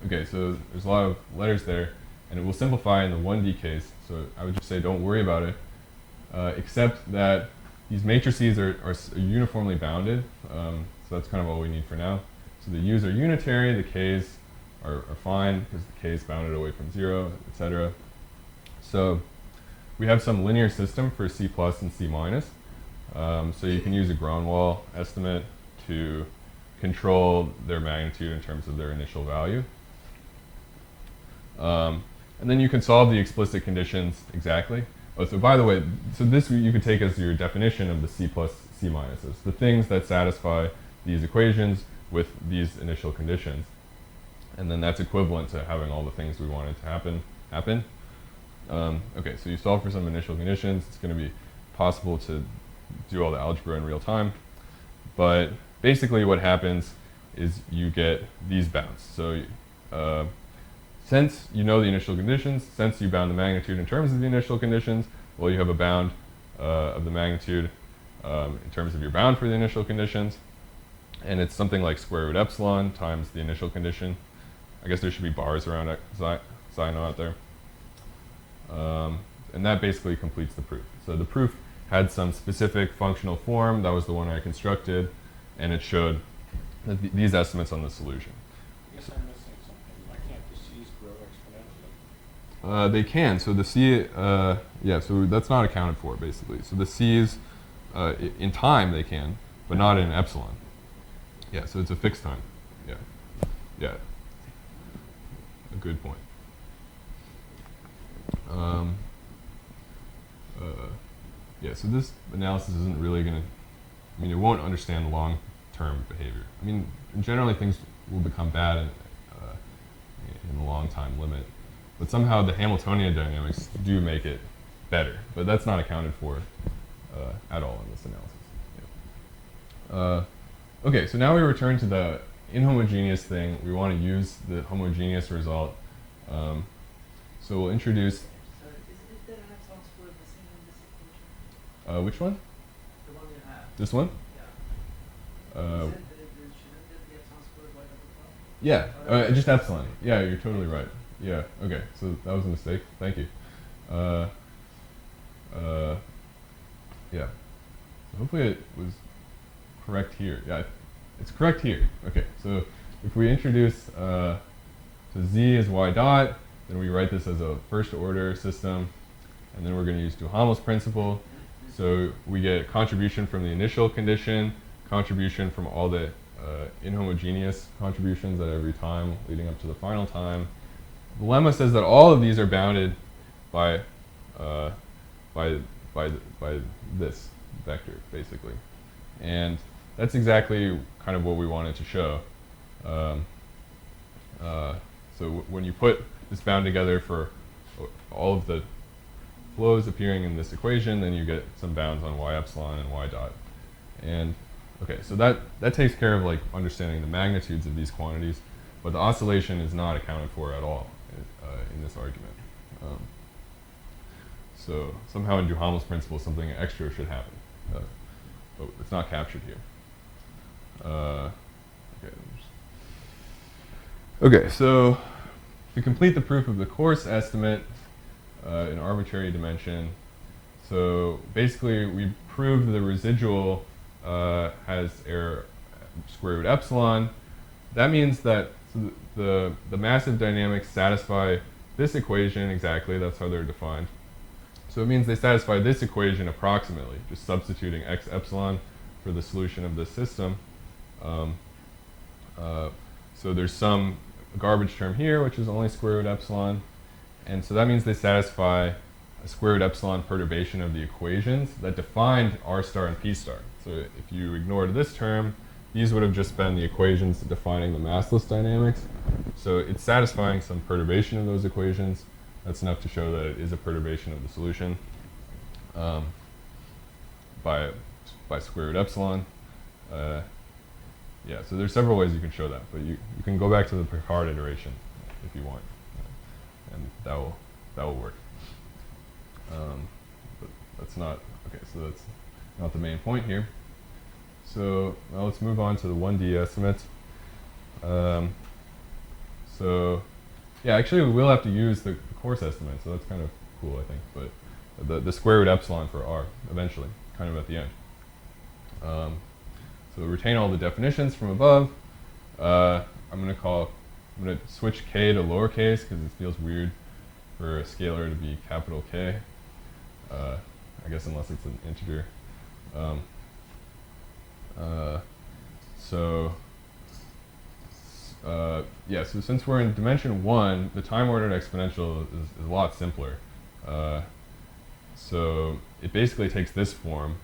Okay, so there's a lot of letters there, and it will simplify in the 1D case. So I would just say don't worry about it, except that these matrices are uniformly bounded. So that's kind of all we need for now. So the U's are unitary, the K's are fine because the K is bounded away from 0, etc. So we have some linear system for C plus and C minus. So you can use a Gronwall estimate to control their magnitude in terms of their initial value. And then you can solve the explicit conditions exactly. Oh, so by the way, so this you could take as your definition of the C plus C minuses, the things that satisfy these equations with these initial conditions. And then that's equivalent to having all the things we wanted to happen. Okay, so you solve for some initial conditions. It's going to be possible to do all the algebra in real time. But basically what happens is you get these bounds. So since you know the initial conditions, since you bound the magnitude in terms of the initial conditions, well, you have a bound of the magnitude in terms of your bound for the initial conditions. And it's something like square root epsilon times the initial condition. I guess there should be bars around xi naught there. And that basically completes the proof. So the proof had some specific functional form. That was the one I constructed. And it showed that these estimates on the solution. I guess I'm missing something. Why can't the C's grow exponentially? They can. So the C, Yeah, so that's not accounted for, basically. So the C's, in time they can, but not in epsilon. Yeah, so it's a fixed time. Yeah, yeah, a good point. Yeah, so this analysis isn't really going to, I mean, it won't understand long-term behavior. I mean, generally things will become bad in the long time limit, but somehow the Hamiltonian dynamics do make it better, but that's not accounted for at all in this analysis. Yeah. Okay, so now we return to the inhomogeneous thing. We want to use the homogeneous result. So we'll introduce. So is there an epsilon squared the same in this equation? Which one? The one you have. This one? Yeah. You said that shouldn't there be epsilon squared by double top? Yeah, just epsilon. Yeah, you're totally right. Yeah, okay, so that was a mistake. Thank you. Yeah. So hopefully it was correct here. Yeah, it's correct here. Okay, so if we introduce so z as y dot, then we write this as a first order system, and then we're going to use Duhamel's principle. So we get contribution from the initial condition, contribution from all the inhomogeneous contributions at every time leading up to the final time. The lemma says that all of these are bounded by this vector, basically. And that's exactly kind of what we wanted to show. So when you put this bound together for all of the flows appearing in this equation, then you get some bounds on y epsilon and y dot. And okay, so that takes care of like understanding the magnitudes of these quantities, but the oscillation is not accounted for at all in this argument. So somehow in Duhamel's principle, something extra should happen, but it's not captured here. Okay, so to complete the proof of the coarse estimate in arbitrary dimension, so basically we proved the residual has error square root epsilon. That means that the massive dynamics satisfy this equation exactly. That's how they're defined. So it means they satisfy this equation approximately, just substituting x epsilon for the solution of this system. So there's some garbage term here, which is only square root epsilon. And so that means they satisfy a square root epsilon perturbation of the equations that defined r star and p star. So if you ignored this term, these would have just been the equations defining the massless dynamics. So it's satisfying some perturbation of those equations. That's enough to show that it is a perturbation of the solution by square root epsilon. Yeah, so there's several ways you can show that, but you can go back to the Picard iteration if you want, and that will work. But that's not okay. So that's not the main point here. So now let's move on to the 1D estimates. So yeah, actually we will have to use the coarse estimate, so that's kind of cool, I think. But the square root epsilon for r eventually, kind of at the end. So retain all the definitions from above. I'm going to switch k to lowercase because it feels weird for a scalar to be capital K. I guess unless it's an integer. Yeah, so since we're in dimension 1, the time-ordered exponential is a lot simpler. So it basically takes this form.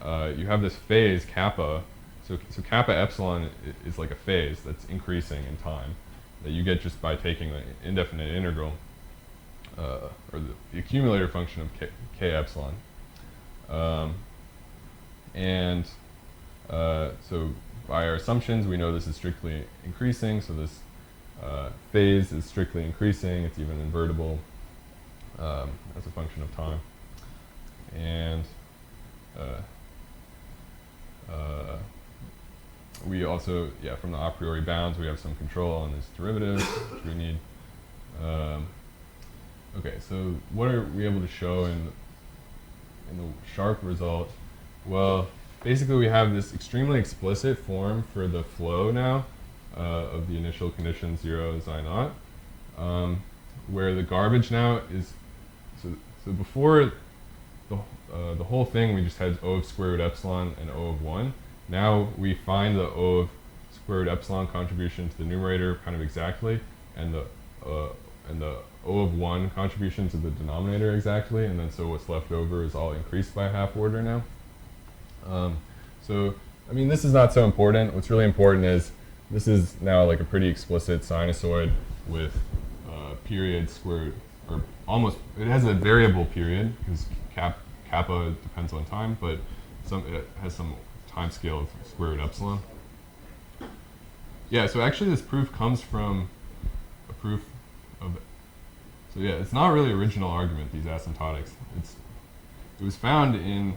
You have this phase kappa. So kappa epsilon is like a phase that's increasing in time that you get just by taking the indefinite integral, or the accumulator function of k epsilon. So by our assumptions, we know this is strictly increasing, so this phase is strictly increasing. It's even invertible as a function of time. And we also, from the a priori bounds, we have some control on this derivative, which we need. Okay, so what are we able to show in the sharp result? Well, basically we have this extremely explicit form for the flow now of the initial condition 0 xi naught, where the garbage now is, so So before the whole thing, we just had O of square root epsilon and O of 1. Now we find the O of square root epsilon contribution to the numerator kind of exactly, and the O of 1 contribution to the denominator exactly, and then so what's left over is all increased by a half order now. So, I mean, this is not so important. What's really important is this is now like a pretty explicit sinusoid with period squared, or almost, it has a variable period because kappa depends on time, but it has some time scale of square root epsilon. Yeah, so actually this proof comes from a proof of, so yeah, it's not really original argument, these asymptotics. It was found in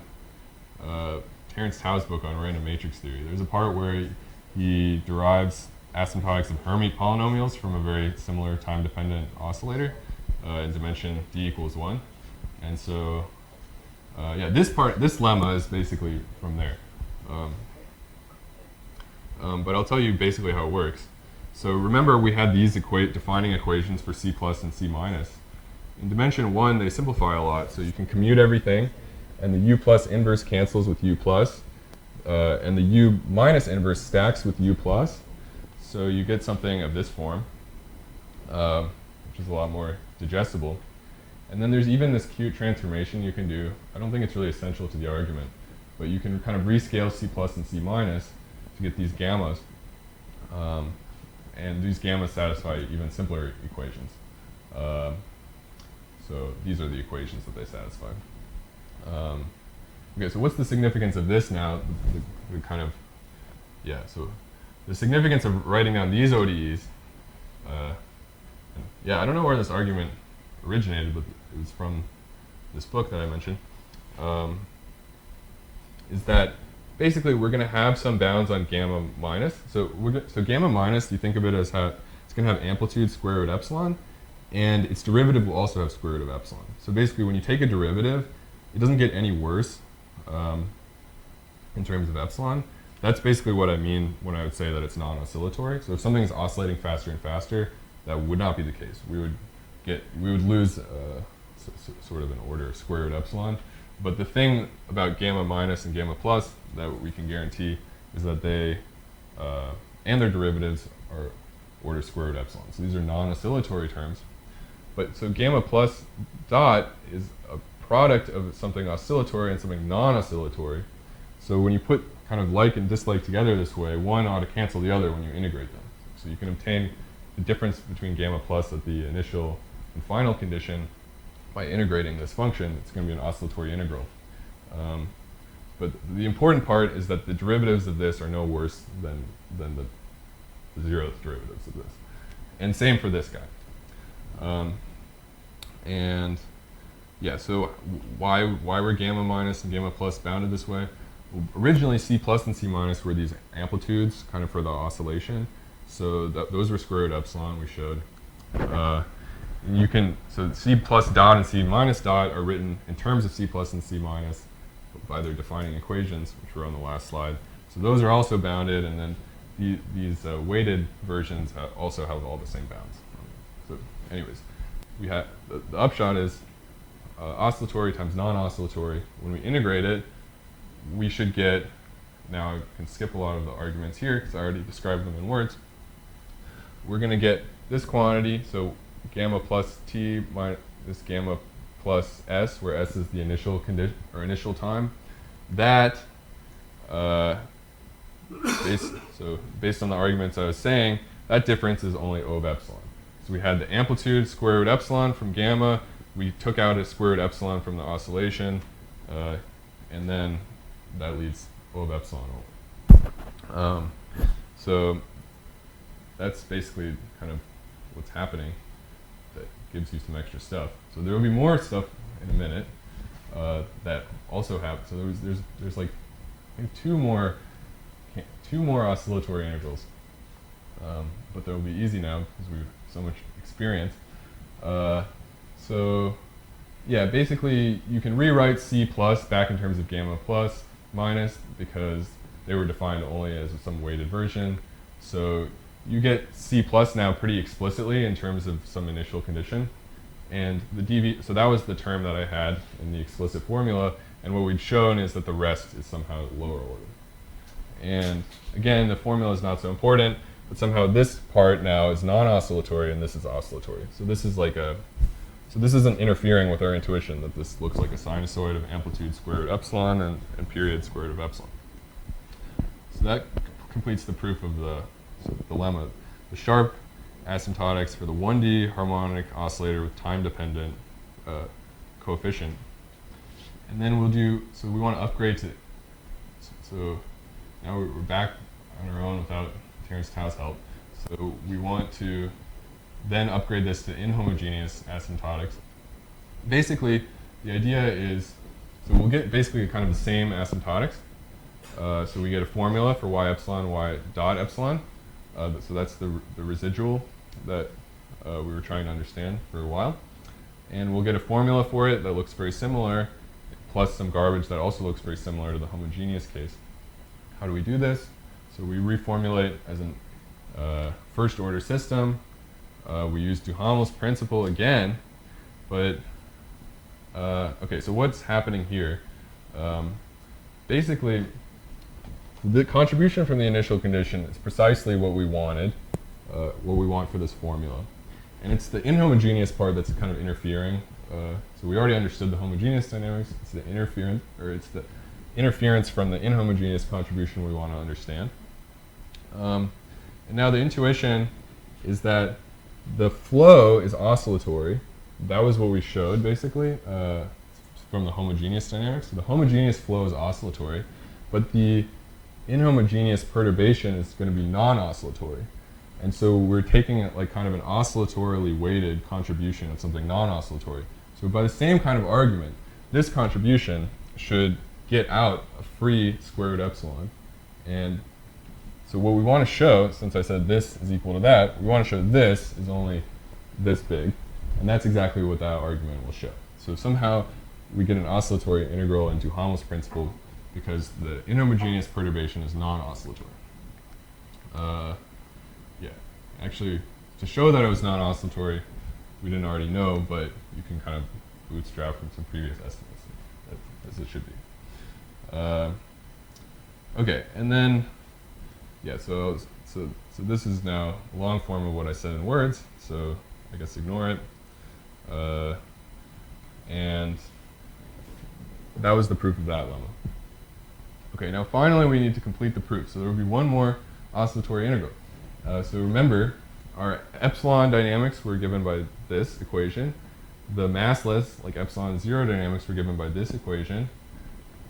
Terence Tao's book on random matrix theory. There's a part where he derives asymptotics of Hermite polynomials from a very similar time-dependent oscillator in dimension d equals 1. And so, yeah, this lemma is basically from there. But I'll tell you basically how it works. So remember we had these defining equations for C plus and C minus. In dimension 1, they simplify a lot, so you can commute everything, and the U plus inverse cancels with U plus, and the U minus inverse stacks with U plus. So you get something of this form, which is a lot more digestible. And then there's even this cute transformation you can do. I don't think it's really essential to the argument, but you can kind of rescale C plus and C minus to get these gammas. And these gammas satisfy even simpler equations. So these are the equations that they satisfy. Okay, so what's the significance of this now? The kind of, yeah, so the significance of writing down these ODEs, yeah, I don't know where this argument originated, but it was from this book that I mentioned, is that basically we're going to have some bounds on gamma minus. So gamma minus, you think of it as it's going to have amplitude square root epsilon, and its derivative will also have square root of epsilon. So basically when you take a derivative, it doesn't get any worse in terms of epsilon. That's basically what I mean when I would say that it's non-oscillatory. So if something is oscillating faster and faster, that would not be the case. We would lose sort of an order of square root epsilon. But the thing about gamma minus and gamma plus that we can guarantee is that they and their derivatives are order square root epsilon. So these are non-oscillatory terms. But so gamma plus dot is a product of something oscillatory and something non-oscillatory. So when you put kind of like and dislike together this way, one ought to cancel the other when you integrate them. So you can obtain the difference between gamma plus at the initial and final condition by integrating this function. It's going to be an oscillatory integral. But the important part is that the derivatives of this are no worse than the zeroth derivatives of this. And same for this guy. And yeah, so why were gamma minus and gamma plus bounded this way? Well, originally C plus and C minus were these amplitudes kind of for the oscillation. So those were square root epsilon we showed. So C plus dot and C minus dot are written in terms of C plus and C minus by their defining equations, which were on the last slide. So those are also bounded, and then these weighted versions also have all the same bounds. So anyways, we have the upshot is oscillatory times non-oscillatory. When we integrate it, we should get, now I can skip a lot of the arguments here because I already described them in words. We're going to get this quantity, so gamma plus t minus this gamma plus s, where s is the initial condition or initial time. That, based on the arguments I was saying, that difference is only O of epsilon. So we had the amplitude square root epsilon from gamma. We took out a square root epsilon from the oscillation, and then that leaves O of epsilon over. So that's basically kind of what's happening that gives you some extra stuff. So there will be more stuff in a minute that also happen. So there's like I think two more oscillatory integrals, but they'll be easy now because we have so much experience. So yeah, basically you can rewrite C plus back in terms of gamma plus minus because they were defined only as some weighted version. So you get C plus now pretty explicitly in terms of some initial condition. And so that was the term that I had in the explicit formula, and what we'd shown is that the rest is somehow lower order. And again, the formula is not so important, but somehow this part now is non-oscillatory and this is oscillatory. So this is so this isn't interfering with our intuition that this looks like a sinusoid of amplitude square root epsilon and period square root of epsilon. So that completes the proof of the dilemma. The sharp asymptotics for the 1D harmonic oscillator with time-dependent coefficient. And then so we want to upgrade to, so now we're back on our own without Terence Tao's help. So we want to then upgrade this to inhomogeneous asymptotics. Basically, the idea is, so we'll get basically kind of the same asymptotics. So we get a formula for y epsilon, y dot epsilon. So that's the residual that we were trying to understand for a while. And we'll get a formula for it that looks very similar, plus some garbage that also looks very similar to the homogeneous case. How do we do this? So we reformulate as a first order system. We use Duhamel's principle again, but okay, so what's happening here? Basically, the contribution from the initial condition is precisely what we wanted, what we want for this formula. And it's the inhomogeneous part that's kind of interfering. So we already understood the homogeneous dynamics. It's the interference from the inhomogeneous contribution we want to understand. And now the intuition is that the flow is oscillatory. That was what we showed, basically, from the homogeneous dynamics. So the homogeneous flow is oscillatory, but the inhomogeneous perturbation is going to be non-oscillatory. And so we're taking it like kind of an oscillatorily weighted contribution of something non-oscillatory. So by the same kind of argument, this contribution should get out a free square root epsilon. And so what we want to show, since I said this is equal to that, we want to show this is only this big. And that's exactly what that argument will show. So somehow we get an oscillatory integral in Duhamel's principle because the inhomogeneous perturbation is non-oscillatory. Yeah, actually, to show that it was non-oscillatory, we didn't already know, but you can kind of bootstrap from some previous estimates, as it should be. Okay, and then, yeah, so this is now a long form of what I said in words, so I guess ignore it. And that was the proof of that lemma. Okay, now finally we need to complete the proof. So there will be one more oscillatory integral. So remember, our epsilon dynamics were given by this equation. The massless, like epsilon zero dynamics, were given by this equation.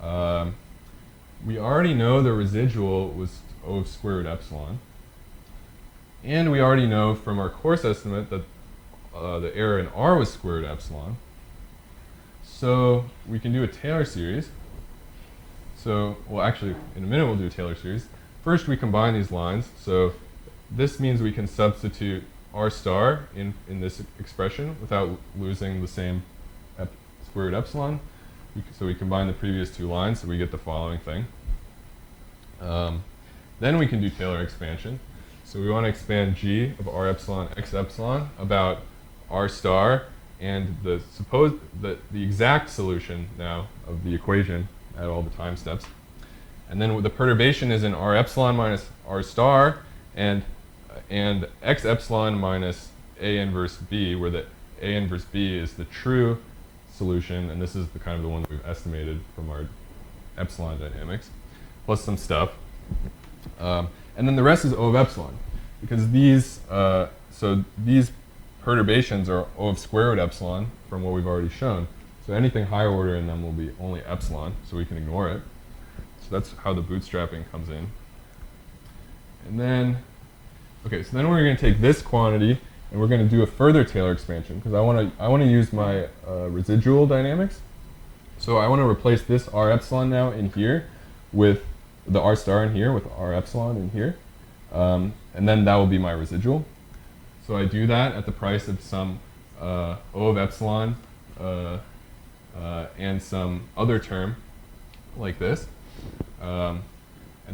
We already know the residual was O of square root epsilon. And we already know from our course estimate that the error in R was square root epsilon. So we can do a Taylor series. So, well, actually, in a minute we'll do a Taylor series. First, we combine these lines. So this means we can substitute R star in this expression without losing the same square root epsilon. So we combine the previous two lines, so we get the following thing. Then we can do Taylor expansion. So we want to expand G of R epsilon X epsilon about R star and the exact solution now of the equation at all the time steps. And then the perturbation is in R epsilon minus R star and X epsilon minus A inverse B, where the A inverse B is the true solution, and this is the kind of the one that we've estimated from our epsilon dynamics, plus some stuff. And then the rest is O of epsilon, because these perturbations are O of square root epsilon from what we've already shown. So anything higher order in them will be only epsilon, so we can ignore it. So that's how the bootstrapping comes in. And then, okay, so then we're going to take this quantity and we're going to do a further Taylor expansion because I want to use my residual dynamics. So I want to replace this R epsilon now in here with the R star in here with R epsilon in here. And then that will be my residual. So I do that at the price of some O of epsilon and some other term like this. And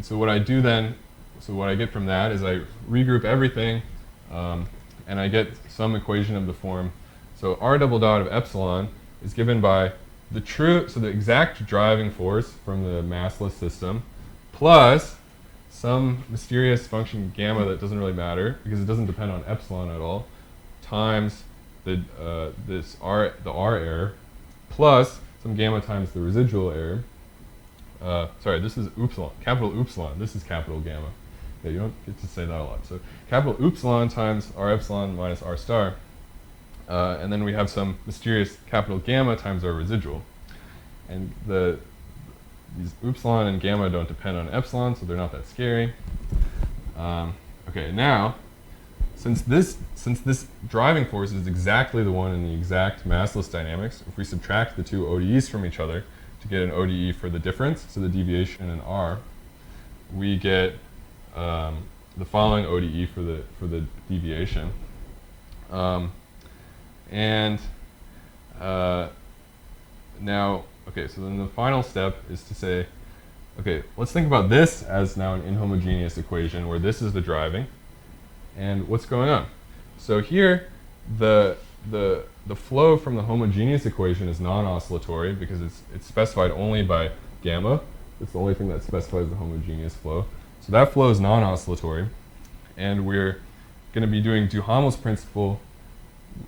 so what I do then, so what I get from that is I regroup everything and I get some equation of the form So r double dot of epsilon is given by the exact driving force from the massless system plus some mysterious function gamma that doesn't really matter because it doesn't depend on epsilon at all, times the r error plus some gamma times the residual error. Sorry, this is upsilon, capital upsilon. This is capital gamma. Yeah, you don't get to say that a lot. So capital upsilon times r epsilon minus r star. And then we have some mysterious capital gamma times our residual. And these upsilon and gamma don't depend on epsilon, so they're not that scary. Okay, now, since this driving force is exactly the one in the exact massless dynamics, if we subtract the two ODEs from each other to get an ODE for the difference, so the deviation in r, we get the following ODE for the deviation. Now, okay, so then the final step is to say, okay, let's think about this as now an inhomogeneous equation where this is the driving. And what's going on? So here, the flow from the homogeneous equation is non-oscillatory because it's specified only by gamma. It's the only thing that specifies the homogeneous flow. So that flow is non-oscillatory. And we're going to be doing Duhamel's principle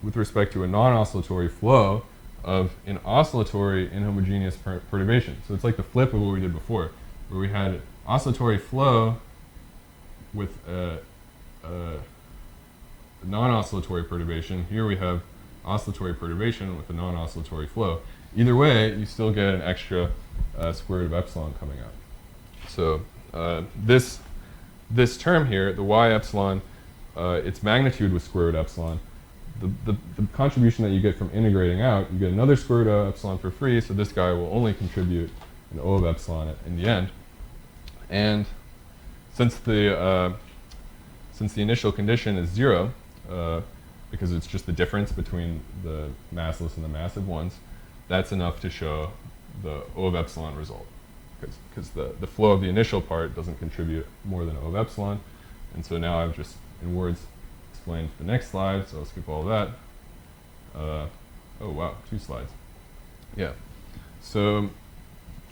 with respect to a non-oscillatory flow of an oscillatory inhomogeneous perturbation. So it's like the flip of what we did before, where we had oscillatory flow with a non-oscillatory perturbation. Here we have oscillatory perturbation with a non-oscillatory flow. Either way, you still get an extra square root of epsilon coming out. So this term here, the y epsilon, its magnitude was square root epsilon. The contribution that you get from integrating out, you get another square root of epsilon for free, so this guy will only contribute an O of epsilon in the end. And since the initial condition is 0, because it's just the difference between the massless and the massive ones, that's enough to show the O of epsilon result. Because the flow of the initial part doesn't contribute more than O of epsilon. And so now I've just, in words, explained the next slide, so I'll skip all of that. Oh wow, 2 slides. Yeah. So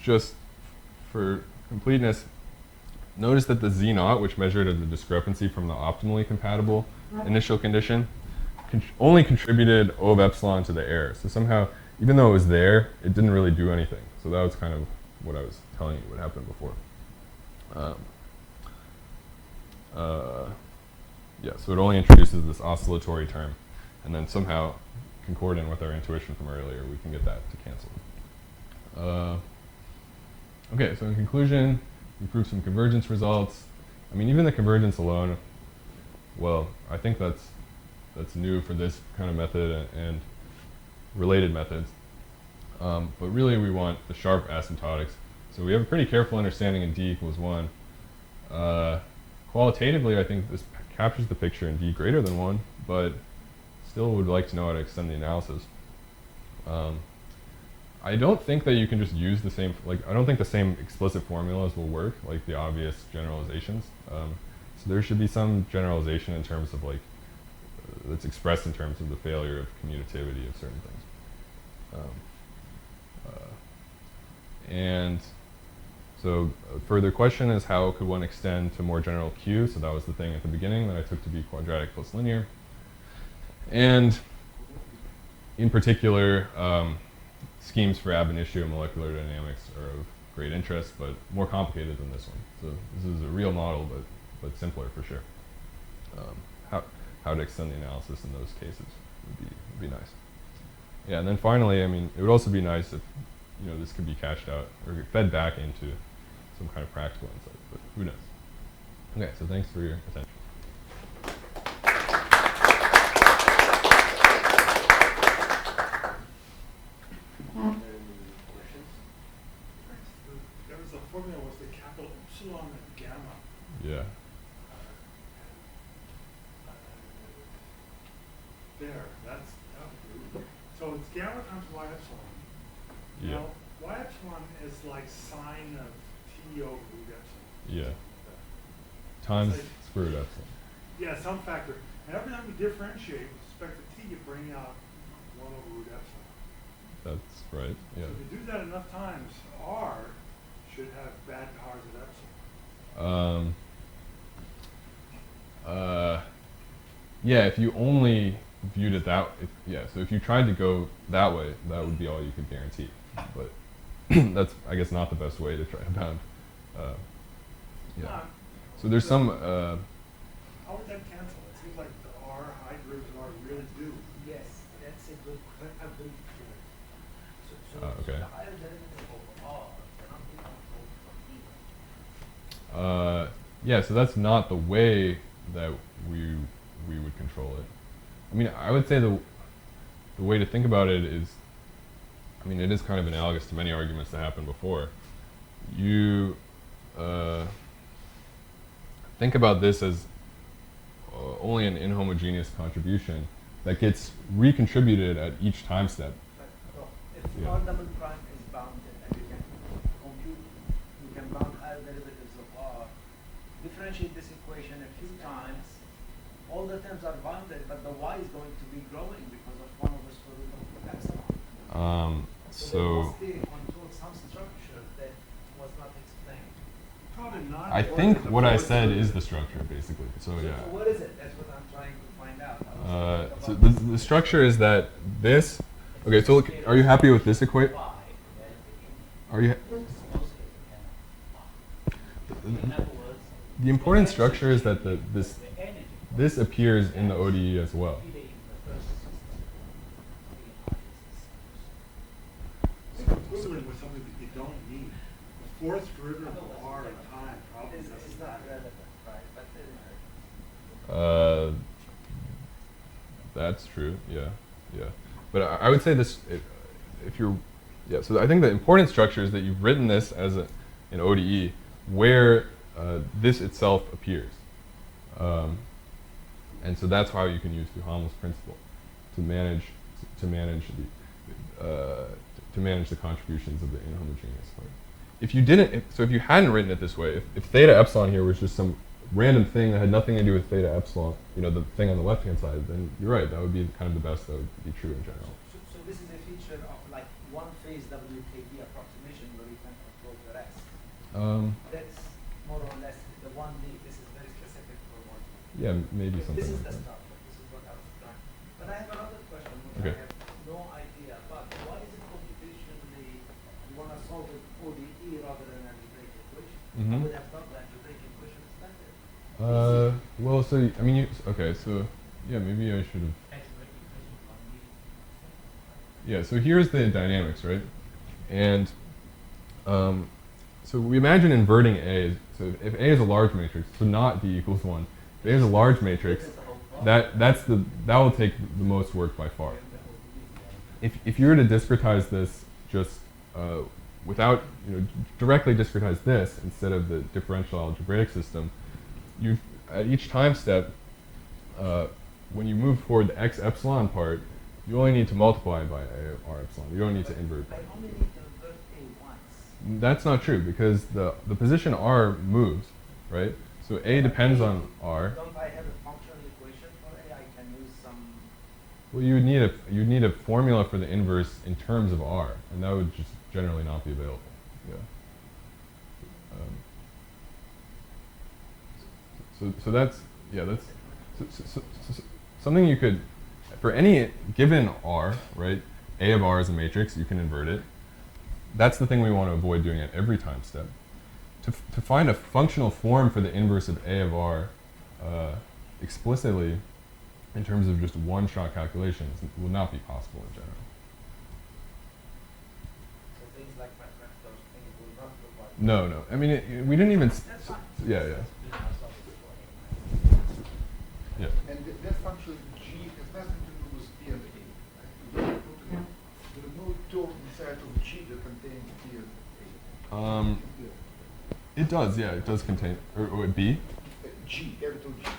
just for completeness, notice that the Z naught, which measured the discrepancy from the optimally compatible initial condition, only contributed O of epsilon to the error. So somehow, even though it was there, it didn't really do anything. So that was kind of what I was telling you would happen before. Yeah, so it only introduces this oscillatory term, and then somehow, concordant with our intuition from earlier, we can get that to cancel. Okay, so in conclusion, we proved some convergence results. I mean, even the convergence alone, well, I think that's new for this kind of method and related methods. But really, we want the sharp asymptotics. So we have a pretty careful understanding in d equals 1. Qualitatively, I think this captures the picture in d greater than 1, but still would like to know how to extend the analysis. I don't think that you can just use the same, I don't think the same explicit formulas will work, like the obvious generalizations. So there should be some generalization in terms of that's expressed in terms of the failure of commutativity of certain things. And so a further question is, how could one extend to more general Q? So that was the thing at the beginning that I took to be quadratic plus linear. And in particular, schemes for ab initio molecular dynamics are of great interest, but more complicated than this one. So this is a real model, but simpler for sure. How to extend the analysis in those cases would be nice. Yeah, and then finally, I mean, it would also be nice if this could be cashed out or fed back into some kind of practical insight, but who knows? Okay, so thanks for your attention. Questions? There was a formula was the capital epsilon and gamma. Yeah. There, that's so it's gamma times y epsilon. Yeah. Now, y epsilon is like sine of t over root epsilon. Yeah. Times Like- square root epsilon. Yeah, some factor. And every time you differentiate with respect to t, you bring out 1 over root epsilon. That's right. Yeah. So if you do that enough times, R should have bad powers of epsilon. Yeah, if you only viewed it so if you tried to go that way, that would be all you could guarantee. But that's, I guess, not the best way to try to bound. Yeah. So there's some. How would that cancel? It seems like the R high derivatives of R really do. Yes, that's a good point. Okay. The higher derivative of R cannot be controlled from either. Yeah, so that's not the way that we would control it. I mean, I would say the way to think about it is, I mean, it is kind of analogous to many arguments that happened before. You think about this as only an inhomogeneous contribution that gets recontributed at each time step. But if Yeah. R double prime is bounded and you can compute, you can bound higher derivatives of R, differentiate this equation a few times, all the terms are bounded, but the y is going to be growing because of 1 over square root of epsilon. So there So must be control some structure that was not explained. Probably not. I think what I said is the structure, basically. So So yeah. what is it? That's what I'm trying to find out. I was So thinking about the structure is that this. Okay, so look, are you happy with this equation? y, Are you? The important structure is that this appears in the ODE as well. Equivalent with something that you don't need. The fourth derivative of R in time probably It's doesn't not matter. relevant, right? But That's true. Yeah, yeah. But I would say this, if you're, yeah. So I think the important structure is that you've written this as an ODE where this itself appears, and so that's how you can use Duhamel's principle to manage the contributions of the inhomogeneous part. If you didn't, so if you hadn't written it this way, if theta epsilon here was just some random thing that had nothing to do with theta epsilon, the thing on the left-hand side, then you're right, that would be kind of the best that would be true in general. so this is a feature of like one phase WKB approximation where you can control the rest. That's more or less the 1D. This is very specific for one. Yeah, maybe something This is like the that. structure. This is what I was trying. But I have another question which Okay. I have no idea about. Why is it computationally you want to solve it ODE rather than an algebraic equation? I Mhm. would have thought the algebraic equation is better. Well, so, I mean, okay, so, yeah, maybe I should have. Algebraic equation 1D. Yeah, so here's the dynamics, right? And so we imagine inverting A. So if A is a large matrix, so not D equals 1. If A is a large matrix, that will take the most work by far. If you were to discretize this just without, directly discretize this instead of the differential algebraic system, at each time step, when you move forward the x epsilon part, you only need to multiply by a r epsilon. You don't need to invert. I only need to invert A once. That's not true because the position r moves, right? So a depends on r. Don't I have a functional equation for A? I can use some. Well, you would need a formula for the inverse in terms of r, and that would just generally not be available. Yeah. So that's something you could, for any given r, right? A of r is a matrix. You can invert it. That's the thing we want to avoid doing at every time step. To find a functional form for the inverse of A of r explicitly, in terms of just one-shot calculations, will not be possible in general. So things like mathematical things will not provide. No. I mean, we didn't even. That's fine. Yeah. Yeah. And that function G has nothing to do with P and A. Right? There is no term inside of G that contains P and A. It does. Yeah, it does contain. Or B G, capital G.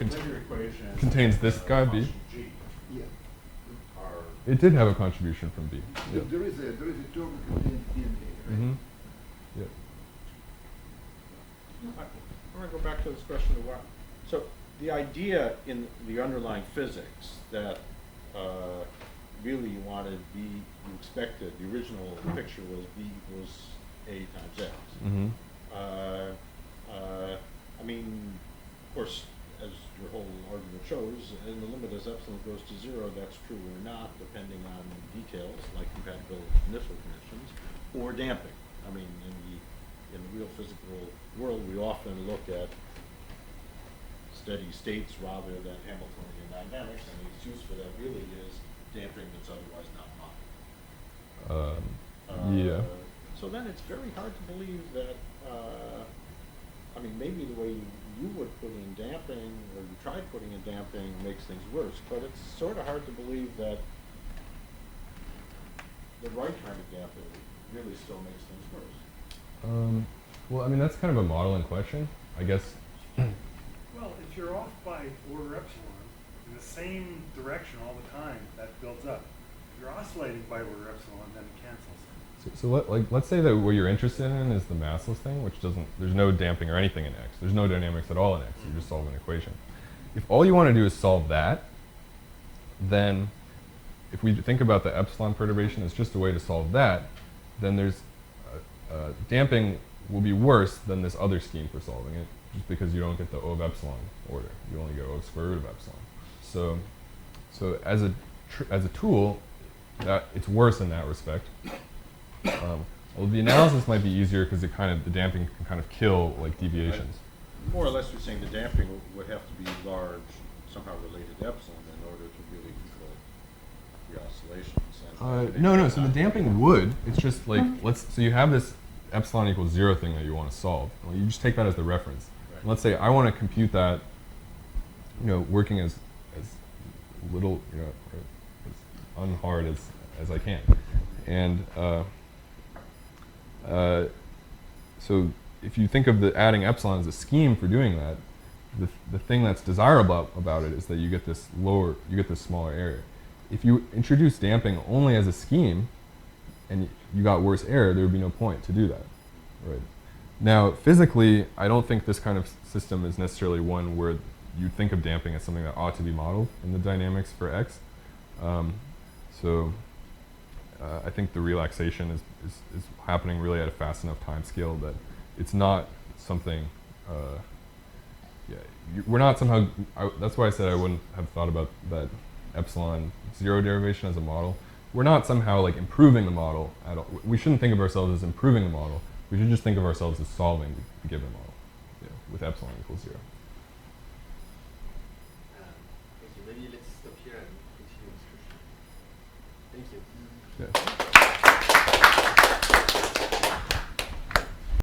Linear equation contains this guy B. G Yeah. are It did have a contribution from B. Yeah. There is a term that contains P and A, right? Mm-hmm. Yeah. I want to go back to this question a while. So the idea in the underlying physics that really you wanted B, you expected, the original picture was B equals A times X. Mm-hmm. I mean, of course, as your whole argument shows, in the limit as epsilon goes to 0, that's true or not, depending on details like compatibility with initial conditions or damping. I mean, in the real physical world, we often look at steady states rather than Hamiltonian dynamics, and the excuse for that really is damping that's otherwise not modeled. Yeah. So then it's very hard to believe that, I mean, maybe the way you would put in damping, or you tried putting in damping, makes things worse, but it's sort of hard to believe that the right kind of damping really still makes things worse. Well, I mean, that's kind of a modeling question, I guess. Well, if you're off by order epsilon in the same direction all the time, that builds up. If you're oscillating by order epsilon, then it cancels. So let's say that what you're interested in is the massless thing, which there's no damping or anything in X. There's no dynamics at all in X. You just solve an equation. If all you want to do is solve that, then if we think about the epsilon perturbation as just a way to solve that, then there's damping will be worse than this other scheme for solving it, just because you don't get the O of epsilon order. You only get O square root of epsilon. So as a tool, that it's worse in that respect. Well, the analysis might be easier because the damping can kind of kill like deviations. More or less, you're saying the damping would have to be large, somehow related to epsilon, in order to really control the oscillations. No. So the damping would. It's just like so you have this epsilon equals 0 thing that you want to solve. Well, you just take that as the reference. Right. And let's say I want to compute that, working as little, as unhard as I can, and so if you think of the adding epsilon as a scheme for doing that, the thing that's desirable about it is that you get this smaller area. If you introduce damping only as a scheme, and you got worse error, there would be no point to do that, right? Now, physically, I don't think this kind of system is necessarily one where you think of damping as something that ought to be modeled in the dynamics for X. I think the relaxation is happening really at a fast enough time scale that it's not something, we're not somehow, that's why I said I wouldn't have thought about that epsilon 0 derivation as a model. We're not somehow like improving the model at all. We shouldn't think of ourselves as improving the model. We should just think of ourselves as solving the given model with epsilon equals 0. Thank you. Maybe let's stop here and continue discussion. Thank you. Yeah.